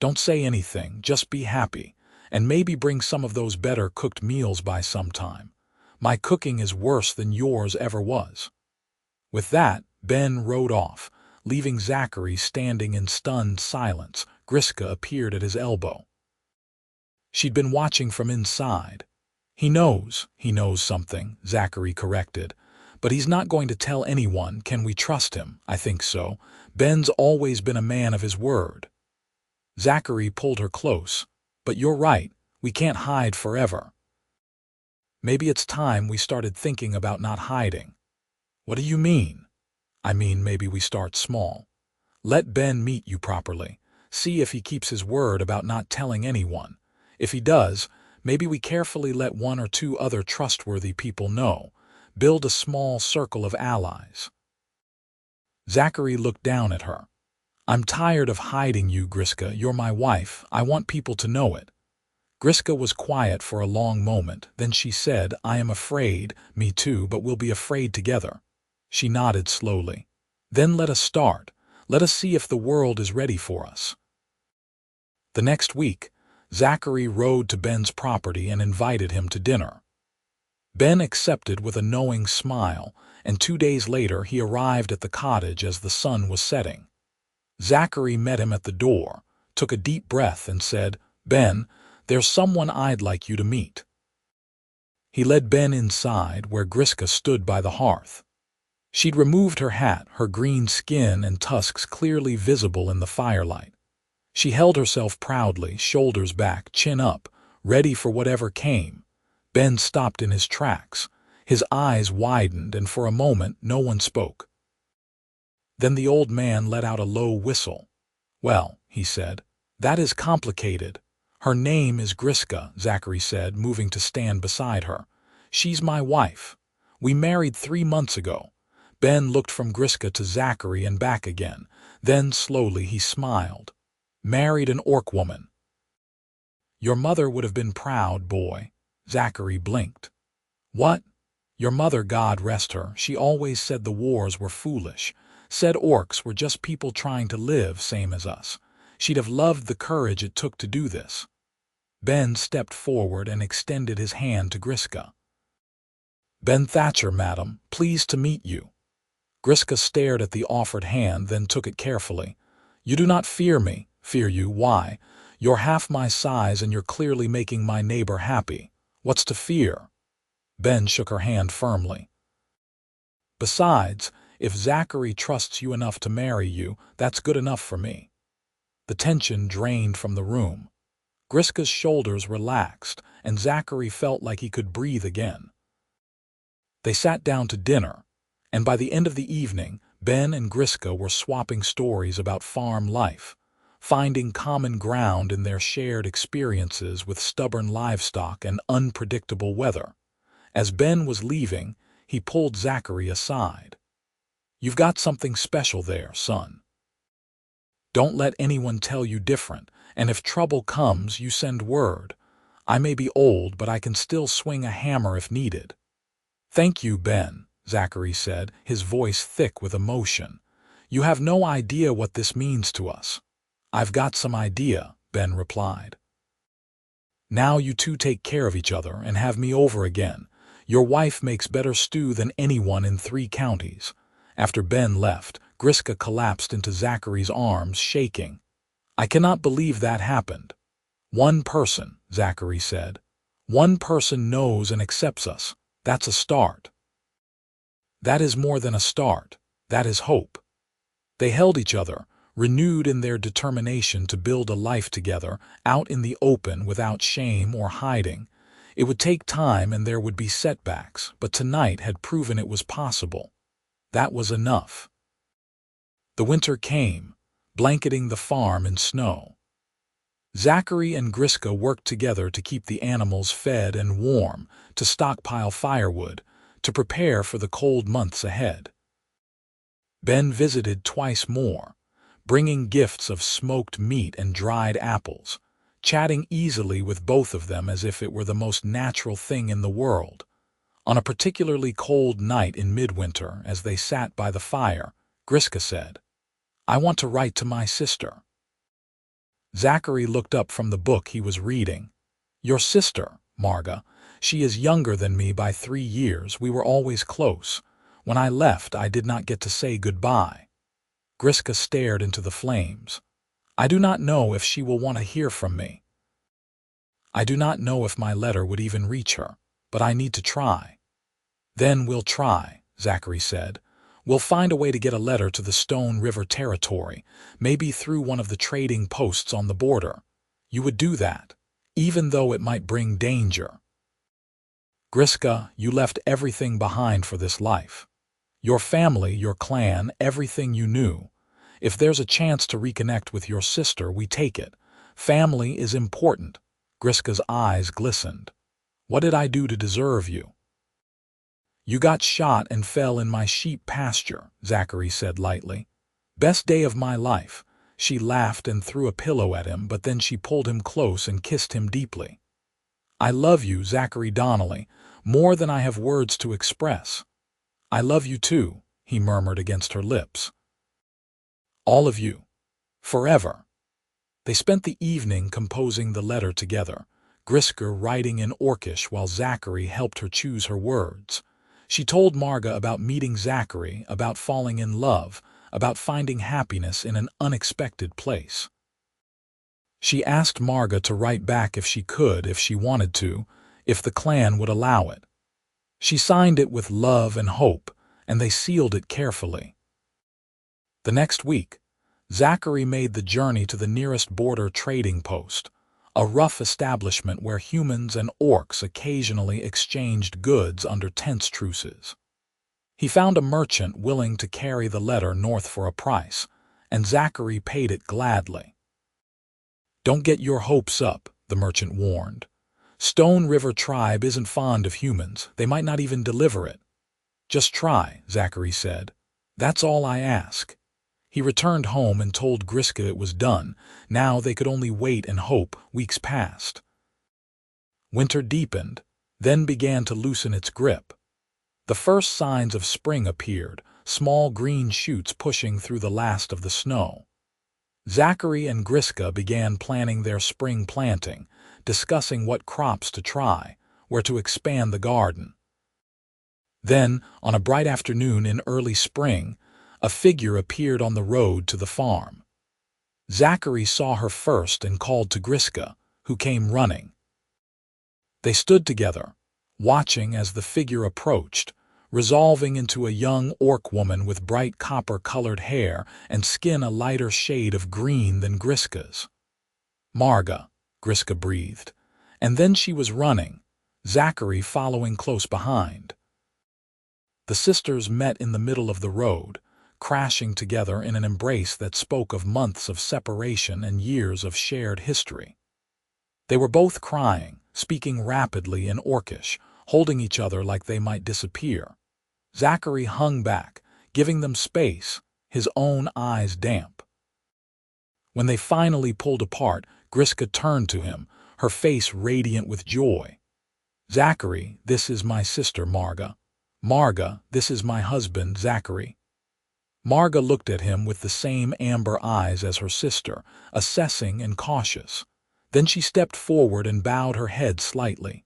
Don't say anything, just be happy, and maybe bring some of those better cooked meals by sometime. My cooking is worse than yours ever was. With that, Ben rode off, leaving Zachary standing in stunned silence. Griska appeared at his elbow. She'd been watching from inside. He knows something, Zachary corrected. But he's not going to tell anyone. Can we trust him? I think so. Ben's always been a man of his word. Zachary pulled her close. But you're right, we can't hide forever. Maybe it's time we started thinking about not hiding. What do you mean? I mean, maybe we start small. Let Ben meet you properly. See if he keeps his word about not telling anyone. If he does, maybe we carefully let one or two other trustworthy people know. Build a small circle of allies. Zachary looked down at her. I'm tired of hiding you, Griska. You're my wife. I want people to know it. Griska was quiet for a long moment. Then she said, I am afraid. Me too, but we'll be afraid together. She nodded slowly. Then let us start. Let us see if the world is ready for us. The next week, Zachary rode to Ben's property and invited him to dinner. Ben accepted with a knowing smile, and 2 days later he arrived at the cottage as the sun was setting. Zachary met him at the door, took a deep breath and said, Ben, there's someone I'd like you to meet. He led Ben inside where Griska stood by the hearth. She'd removed her hat, her green skin and tusks clearly visible in the firelight. She held herself proudly, shoulders back, chin up, ready for whatever came. Ben stopped in his tracks. His eyes widened, and for a moment no one spoke. Then the old man let out a low whistle. Well, he said, that is complicated. Her name is Griska, Zachary said, moving to stand beside her. She's my wife. We married 3 months ago. Ben looked from Griska to Zachary and back again. Then slowly he smiled. Married an orc woman. Your mother would have been proud, boy. Zachary blinked. What? Your mother, God rest her, she always said the wars were foolish. Said orcs were just people trying to live same as us. She'd have loved the courage it took to do this. Ben stepped forward and extended his hand to Griska. Ben Thatcher, madam, pleased to meet you. Griska stared at the offered hand, then took it carefully. You do not fear me. Fear you? Why? You're half my size and you're clearly making my neighbor happy. What's to fear? Ben shook her hand firmly. Besides, if Zachary trusts you enough to marry you, that's good enough for me. The tension drained from the room. Griska's shoulders relaxed, and Zachary felt like he could breathe again. They sat down to dinner, and by the end of the evening, Ben and Griska were swapping stories about farm life, finding common ground in their shared experiences with stubborn livestock and unpredictable weather. As Ben was leaving, he pulled Zachary aside. You've got something special there, son. Don't let anyone tell you different, and if trouble comes, you send word. I may be old, but I can still swing a hammer if needed. Thank you, Ben, Zachary said, his voice thick with emotion. You have no idea what this means to us. I've got some idea, Ben replied. Now you two take care of each other and have me over again. Your wife makes better stew than anyone in 3 counties. After Ben left, Griska collapsed into Zachary's arms, shaking. I cannot believe that happened. One person, Zachary said. One person knows and accepts us. That's a start. That is more than a start. That is hope. They held each other, renewed in their determination to build a life together, out in the open without shame or hiding. It would take time and there would be setbacks, but tonight had proven it was possible. That was enough. The winter came, blanketing the farm in snow. Zachary and Griska worked together to keep the animals fed and warm, to stockpile firewood, to prepare for the cold months ahead. Ben visited twice more, bringing gifts of smoked meat and dried apples, chatting easily with both of them as if it were the most natural thing in the world. On a particularly cold night in midwinter, as they sat by the fire, Griska said, "I want to write to my sister." Zachary looked up from the book he was reading. "Your sister, Marga. She is younger than me by 3 years. We were always close. When I left, I did not get to say goodbye." Griska stared into the flames. "I do not know if she will want to hear from me. I do not know if my letter would even reach her, but I need to try." "Then we'll try," Zachary said. "We'll find a way to get a letter to the Stone River territory, maybe through one of the trading posts on the border. You would do that, even though it might bring danger." "Griska, you left everything behind for this life. Your family, your clan, everything you knew. If there's a chance to reconnect with your sister, we take it. Family is important." Griska's eyes glistened. "What did I do to deserve you?" "You got shot and fell in my sheep pasture," Zachary said lightly. "Best day of my life." She laughed and threw a pillow at him, but then she pulled him close and kissed him deeply. "I love you, Zachary Donnelly, more than I have words to express." "I love you too," he murmured against her lips. "All of you. Forever." They spent the evening composing the letter together, Griska writing in Orcish while Zachary helped her choose her words. She told Marga about meeting Zachary, about falling in love, about finding happiness in an unexpected place. She asked Marga to write back if she could, if she wanted to, if the clan would allow it. She signed it with love and hope, and they sealed it carefully. The next week, Zachary made the journey to the nearest border trading post, a rough establishment where humans and orcs occasionally exchanged goods under tense truces. He found a merchant willing to carry the letter north for a price, and Zachary paid it gladly. "Don't get your hopes up," the merchant warned. "Stone River tribe isn't fond of humans. They might not even deliver it." "Just try," Zachary said. "That's all I ask." He returned home and told Griska it was done. Now they could only wait and hope. Weeks passed. Winter deepened, then began to loosen its grip. The first signs of spring appeared, small green shoots pushing through the last of the snow. Zachary and Griska began planning their spring planting, discussing what crops to try, where to expand the garden. Then, on a bright afternoon in early spring, a figure appeared on the road to the farm. Zachary saw her first and called to Griska, who came running. They stood together, watching as the figure approached, resolving into a young orc woman with bright copper-colored hair and skin a lighter shade of green than Griska's. "Marga," Griska breathed, and then she was running, Zachary following close behind. The sisters met in the middle of the road, crashing together in an embrace that spoke of months of separation and years of shared history. They were both crying, speaking rapidly in Orcish, holding each other like they might disappear. Zachary hung back, giving them space, his own eyes damp. When they finally pulled apart, Griska turned to him, her face radiant with joy. "Zachary, this is my sister Marga. Marga, this is my husband Zachary." Marga looked at him with the same amber eyes as her sister, assessing and cautious. Then she stepped forward and bowed her head slightly.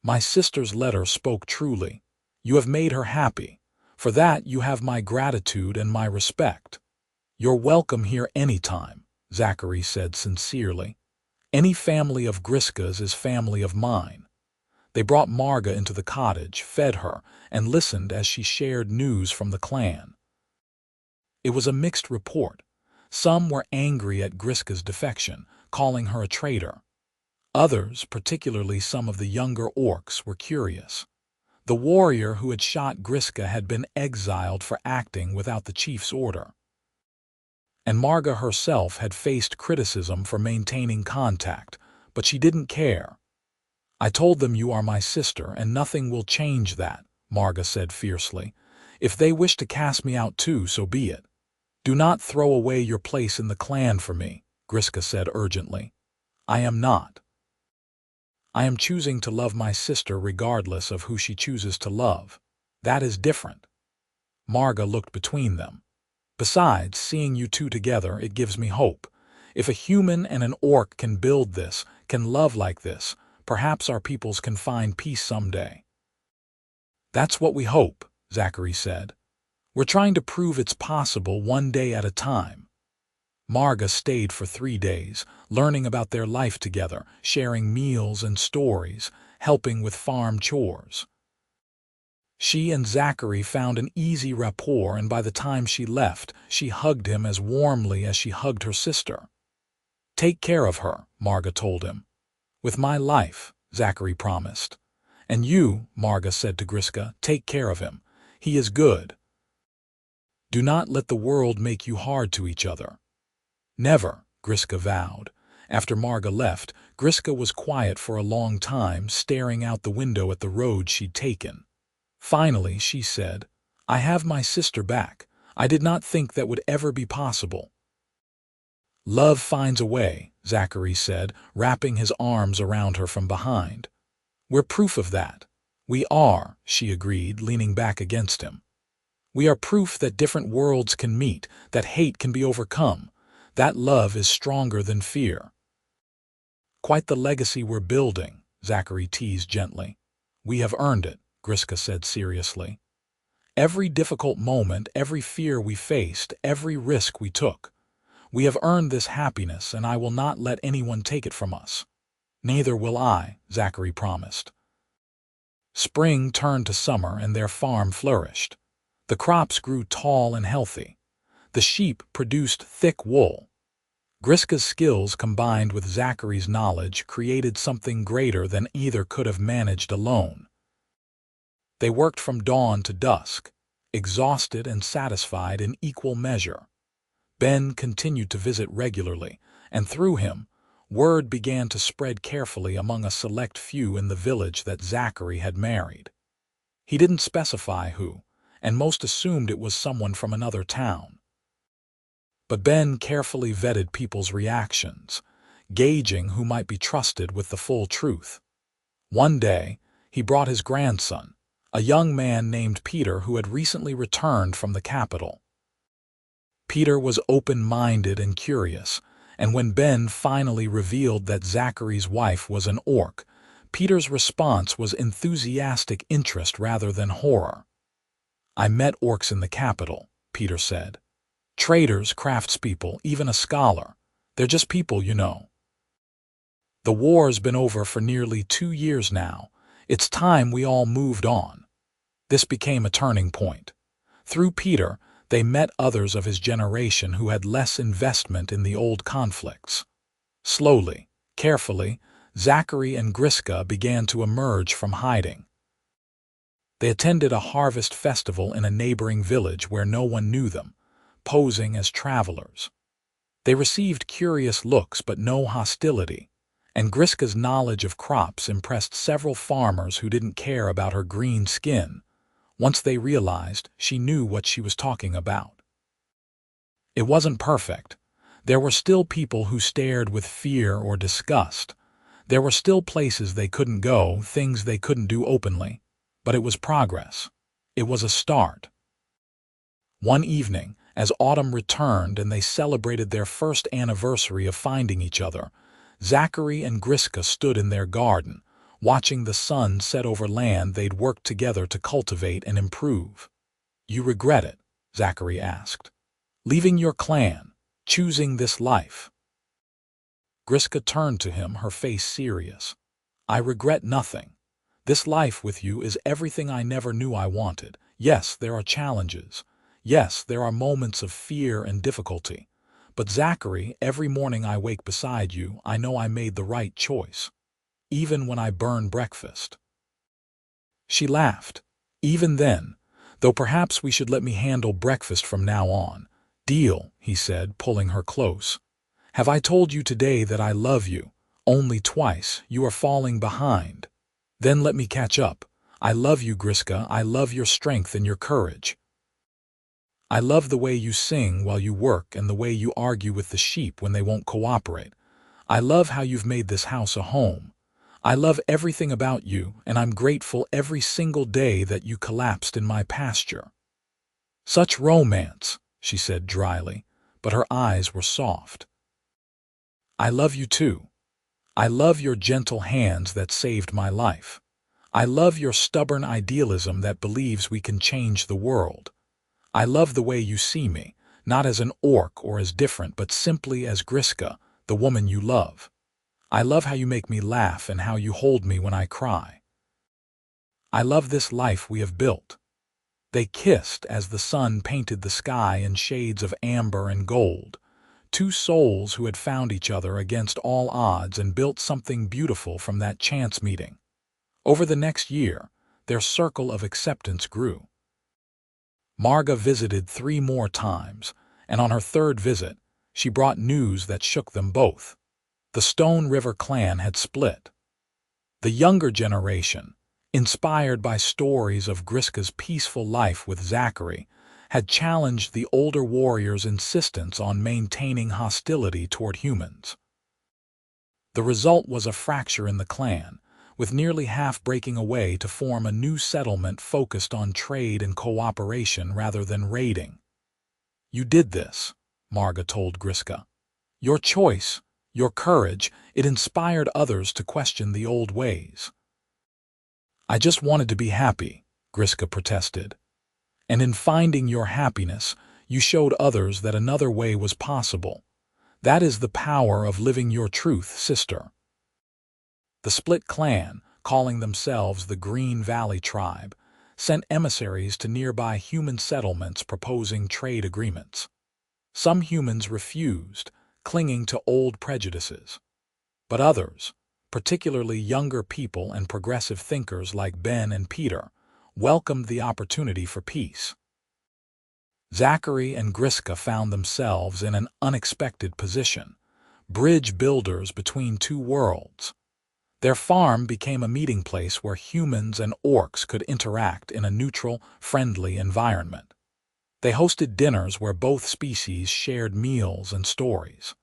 "My sister's letter spoke truly. You have made her happy. For that you have my gratitude and my respect. You're welcome here anytime," Zachary said sincerely. "Any family of Griska's is family of mine." They brought Marga into the cottage, fed her, and listened as she shared news from the clan. It was a mixed report. Some were angry at Griska's defection, calling her a traitor. Others, particularly some of the younger orcs, were curious. The warrior who had shot Griska had been exiled for acting without the chief's order. And Marga herself had faced criticism for maintaining contact, but she didn't care. "I told them you are my sister, and nothing will change that," Marga said fiercely. "If they wish to cast me out too, so be it. Do not throw away your place in the clan for me," Griska said urgently. "I am not." I am choosing to love my sister regardless of who she chooses to love. That is different." Marga looked between them. "Besides, seeing you two together, it gives me hope. If a human and an orc can build this, can love like this, perhaps our peoples can find peace someday." "That's what we hope," Zachary said. "We're trying to prove it's possible one day at a time." Marga stayed for 3 days, learning about their life together, sharing meals and stories, helping with farm chores. She and Zachary found an easy rapport, and by the time she left, she hugged him as warmly as she hugged her sister. "Take care of her," Marga told him. "With my life," Zachary promised. "And you," Marga said to Griska, "take care of him. He is good. Do not let the world make you hard to each other." "Never," Griska vowed. After Marga left, Griska was quiet for a long time, staring out the window at the road she'd taken. Finally, she said, "I have my sister back. I did not think that would ever be possible." "Love finds a way," Zachary said, wrapping his arms around her from behind. "We're proof of that." "We are," she agreed, leaning back against him. "We are proof that different worlds can meet, that hate can be overcome, that love is stronger than fear." "Quite the legacy we're building," Zachary teased gently. "We have earned it," Griska said seriously. "Every difficult moment, every fear we faced, every risk we took. We have earned this happiness, and I will not let anyone take it from us." "Neither will I," Zachary promised. Spring turned to summer, and their farm flourished. The crops grew tall and healthy. The sheep produced thick wool. Griska's skills combined with Zachary's knowledge created something greater than either could have managed alone. They worked from dawn to dusk, exhausted and satisfied in equal measure. Ben continued to visit regularly, and through him, word began to spread carefully among a select few in the village that Zachary had married. He didn't specify who, and most assumed it was someone from another town. But Ben carefully vetted people's reactions, gauging who might be trusted with the full truth. One day, he brought his grandson, a young man named Peter who had recently returned from the capital. Peter was open-minded and curious, and when Ben finally revealed that Zachary's wife was an orc, Peter's response was enthusiastic interest rather than horror. "I met orcs in the capital," Peter said. "Traders, craftspeople, even a scholar. They're just people, you know. The war's been over for nearly 2 years now. It's time we all moved on." This became a turning point. Through Peter, they met others of his generation who had less investment in the old conflicts. Slowly, carefully, Zachary and Griska began to emerge from hiding. They attended a harvest festival in a neighboring village where no one knew them, posing as travelers. They received curious looks but no hostility, and Griska's knowledge of crops impressed several farmers who didn't care about her green skin. Once they realized, she knew what she was talking about. It wasn't perfect. There were still people who stared with fear or disgust. There were still places they couldn't go, things they couldn't do openly. But it was progress. It was a start. One evening, as autumn returned and they celebrated their first anniversary of finding each other, Zachary and Griska stood in their garden, watching the sun set over land they'd worked together to cultivate and improve. "You regret it?" Zachary asked. "Leaving your clan, choosing this life?" Griska turned to him, her face serious. "I regret nothing. This life with you is everything I never knew I wanted. Yes, there are challenges. Yes, there are moments of fear and difficulty. But Zachary, every morning I wake beside you, I know I made the right choice. Even when I burn breakfast." She laughed. "Even then, though perhaps we should let me handle breakfast from now on." "Deal," he said, pulling her close. "Have I told you today that I love you? Only twice. You are falling behind. Then let me catch up. I love you, Griska. I love your strength and your courage. I love the way you sing while you work and the way you argue with the sheep when they won't cooperate. I love how you've made this house a home. I love everything about you, and I'm grateful every single day that you collapsed in my pasture." "Such romance," she said dryly, but her eyes were soft. "I love you too. I love your gentle hands that saved my life. I love your stubborn idealism that believes we can change the world. I love the way you see me, not as an orc or as different, but simply as Griska, the woman you love. I love how you make me laugh and how you hold me when I cry. I love this life we have built." They kissed as the sun painted the sky in shades of amber and gold, two souls who had found each other against all odds and built something beautiful from that chance meeting. Over the next year, their circle of acceptance grew. Marga visited 3 more times, and on her 3rd visit, she brought news that shook them both. The Stone River clan had split. The younger generation, inspired by stories of Griska's peaceful life with Zachary, had challenged the older warriors' insistence on maintaining hostility toward humans. The result was a fracture in the clan, with nearly half breaking away to form a new settlement focused on trade and cooperation rather than raiding. "You did this," Marga told Griska. "Your choice, your courage, it inspired others to question the old ways." "I just wanted to be happy," Griska protested. "And in finding your happiness, you showed others that another way was possible. That is the power of living your truth, sister." The split clan, calling themselves the Green Valley Tribe, sent emissaries to nearby human settlements proposing trade agreements. Some humans refused, clinging to old prejudices. But others, particularly younger people and progressive thinkers like Ben and Peter, welcomed the opportunity for peace. Zachary and Griska found themselves in an unexpected position, bridge builders between two worlds. Their farm became a meeting place where humans and orcs could interact in a neutral, friendly environment. They hosted dinners where both species shared meals and stories.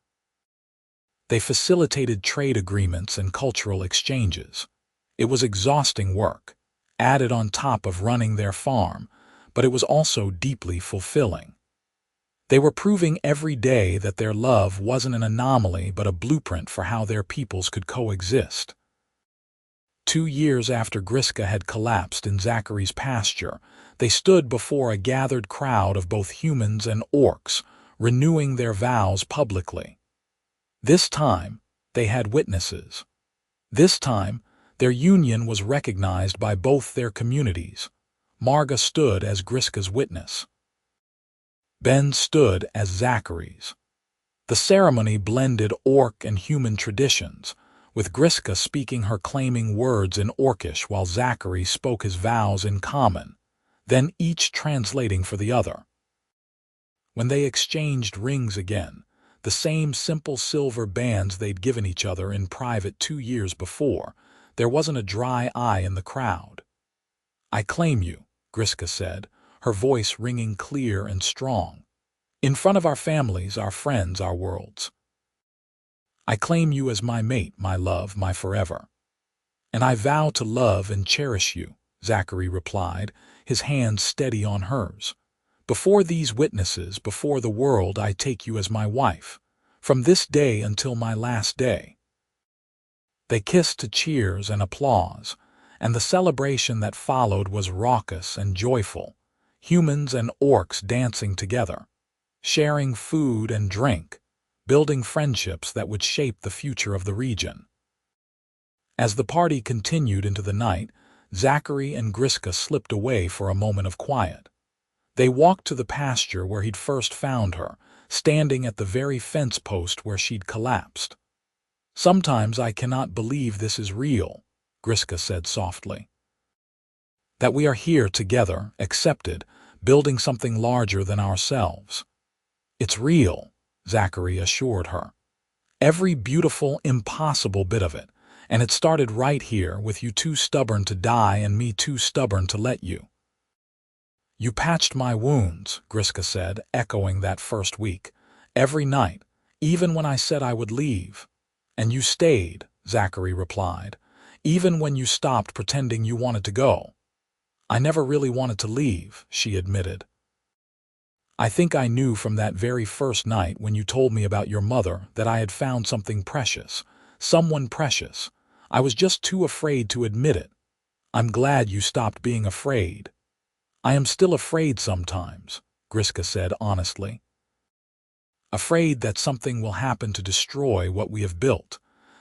They facilitated trade agreements and cultural exchanges. It was exhausting work, added on top of running their farm, but it was also deeply fulfilling. They were proving every day that their love wasn't an anomaly but a blueprint for how their peoples could coexist. 2 years after Griska had collapsed in Zachary's pasture, they stood before a gathered crowd of both humans and orcs, renewing their vows publicly. This time, they had witnesses. This time, their union was recognized by both their communities. Marga stood as Griska's witness. Ben stood as Zachary's. The ceremony blended orc and human traditions, with Griska speaking her claiming words in Orcish while Zachary spoke his vows in common, then each translating for the other. When they exchanged rings again, the same simple silver bands they'd given each other in private 2 years before, there wasn't a dry eye in the crowd. "I claim you," Griska said, her voice ringing clear and strong. "In front of our families, our friends, our worlds. I claim you as my mate, my love, my forever." "And I vow to love and cherish you," Zachary replied, his hand steady on hers. "Before these witnesses, before the world, I take you as my wife, from this day until my last day." They kissed to cheers and applause, and the celebration that followed was raucous and joyful, humans and orcs dancing together, sharing food and drink, building friendships that would shape the future of the region. As the party continued into the night, Zachary and Griska slipped away for a moment of quiet. They walked to the pasture where he'd first found her, standing at the very fence post where she'd collapsed. "Sometimes I cannot believe this is real," Griska said softly. "That we are here together, accepted, building something larger than ourselves." "It's real," Zachary assured her. "Every beautiful, impossible bit of it, and it started right here with you too stubborn to die and me too stubborn to let you." "You patched my wounds," Griska said, echoing that first week. "Every night, even when I said I would leave." "And you stayed," Zachary replied. even when you stopped pretending you wanted to go. I never really wanted to leave, she admitted. I think I knew from that very first night when you told me about your mother that I had found something precious, someone precious. I was just too afraid to admit it. I'm glad you stopped being afraid. I am still afraid sometimes, Griska said honestly. Afraid that something will happen to destroy what we have built,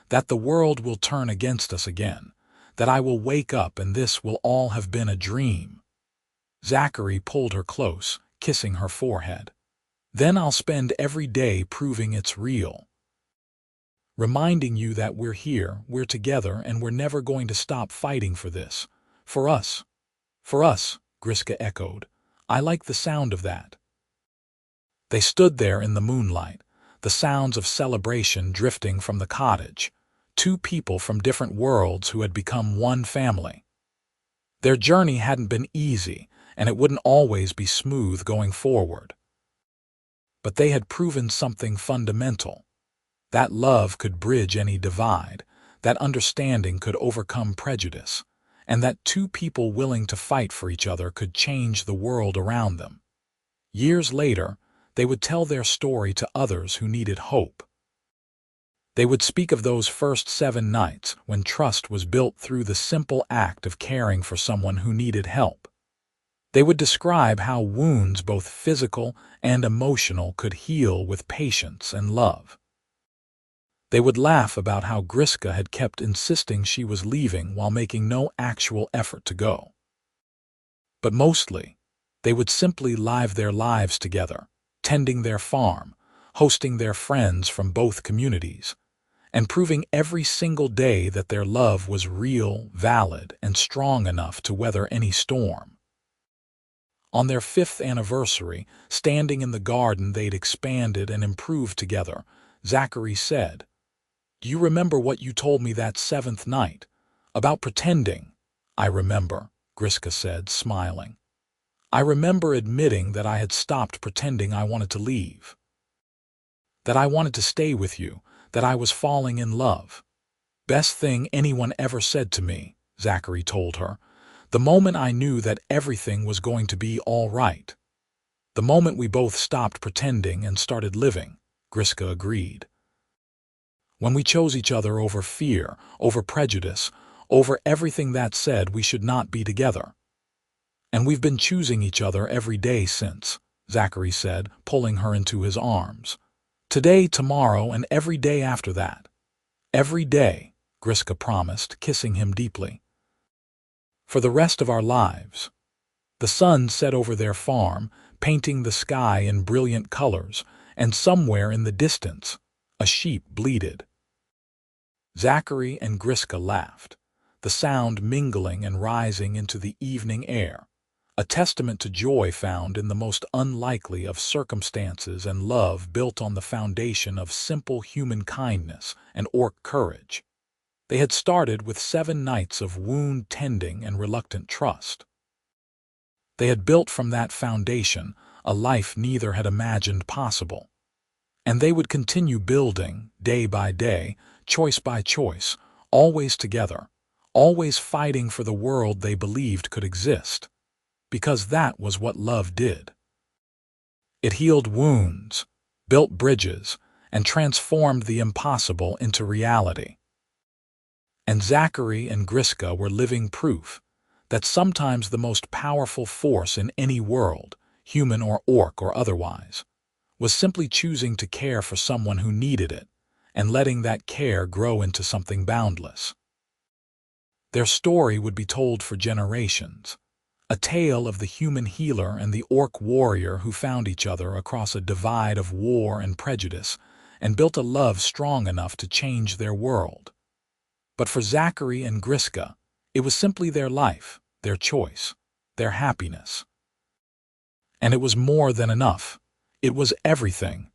that the world will turn against us again, that I will wake up and this will all have been a dream. Zachary pulled her close, kissing her forehead. Then I'll spend every day proving it's real. Reminding you that we're here, we're together, and we're never going to stop fighting for this. For us. For us, Griska echoed. I like the sound of that. They stood there in the moonlight, the sounds of celebration drifting from the cottage, two people from different worlds who had become one family. Their journey hadn't been easy, and it wouldn't always be smooth going forward. But they had proven something fundamental. That love could bridge any divide, that understanding could overcome prejudice, and that two people willing to fight for each other could change the world around them. Years later, they would tell their story to others who needed hope. They would speak of those first 7 nights when trust was built through the simple act of caring for someone who needed help. They would describe how wounds, both physical and emotional, could heal with patience and love. They would laugh about how Griska had kept insisting she was leaving while making no actual effort to go. But mostly, they would simply live their lives together, tending their farm, hosting their friends from both communities, and proving every single day that their love was real, valid, and strong enough to weather any storm. On their 5th anniversary, standing in the garden they'd expanded and improved together, Zachary said, "Do you remember what you told me that 7th night? About pretending?" "I remember," Griska said, smiling. "I remember admitting that I had stopped pretending I wanted to leave. That I wanted to stay with you, that I was falling in love. Best thing anyone ever said to me," Zachary told her. "The moment I knew that everything was going to be all right. The moment we both stopped pretending and started living," Griska agreed. "When we chose each other over fear, over prejudice, over everything that said we should not be together. And we've been choosing each other every day since," Zachary said, pulling her into his arms. "Today, tomorrow, and every day after that." "Every day," Griska promised, kissing him deeply. "For the rest of our lives." The sun set over their farm, painting the sky in brilliant colors, and somewhere in the distance, a sheep bleated. Zachary and Griska laughed, the sound mingling and rising into the evening air, a testament to joy found in the most unlikely of circumstances and love built on the foundation of simple human kindness and orc courage. They had started with 7 nights of wound tending and reluctant trust. They had built from that foundation a life neither had imagined possible. And they would continue building, day by day, choice by choice, always together, always fighting for the world they believed could exist. Because that was what love did. It healed wounds, built bridges, and transformed the impossible into reality. And Zachary and Griska were living proof that sometimes the most powerful force in any world, human or orc or otherwise, was simply choosing to care for someone who needed it and letting that care grow into something boundless. Their story would be told for generations, a tale of the human healer and the orc warrior who found each other across a divide of war and prejudice and built a love strong enough to change their world. But for Zachary and Griska, it was simply their life, their choice, their happiness. And it was more than enough. It was everything.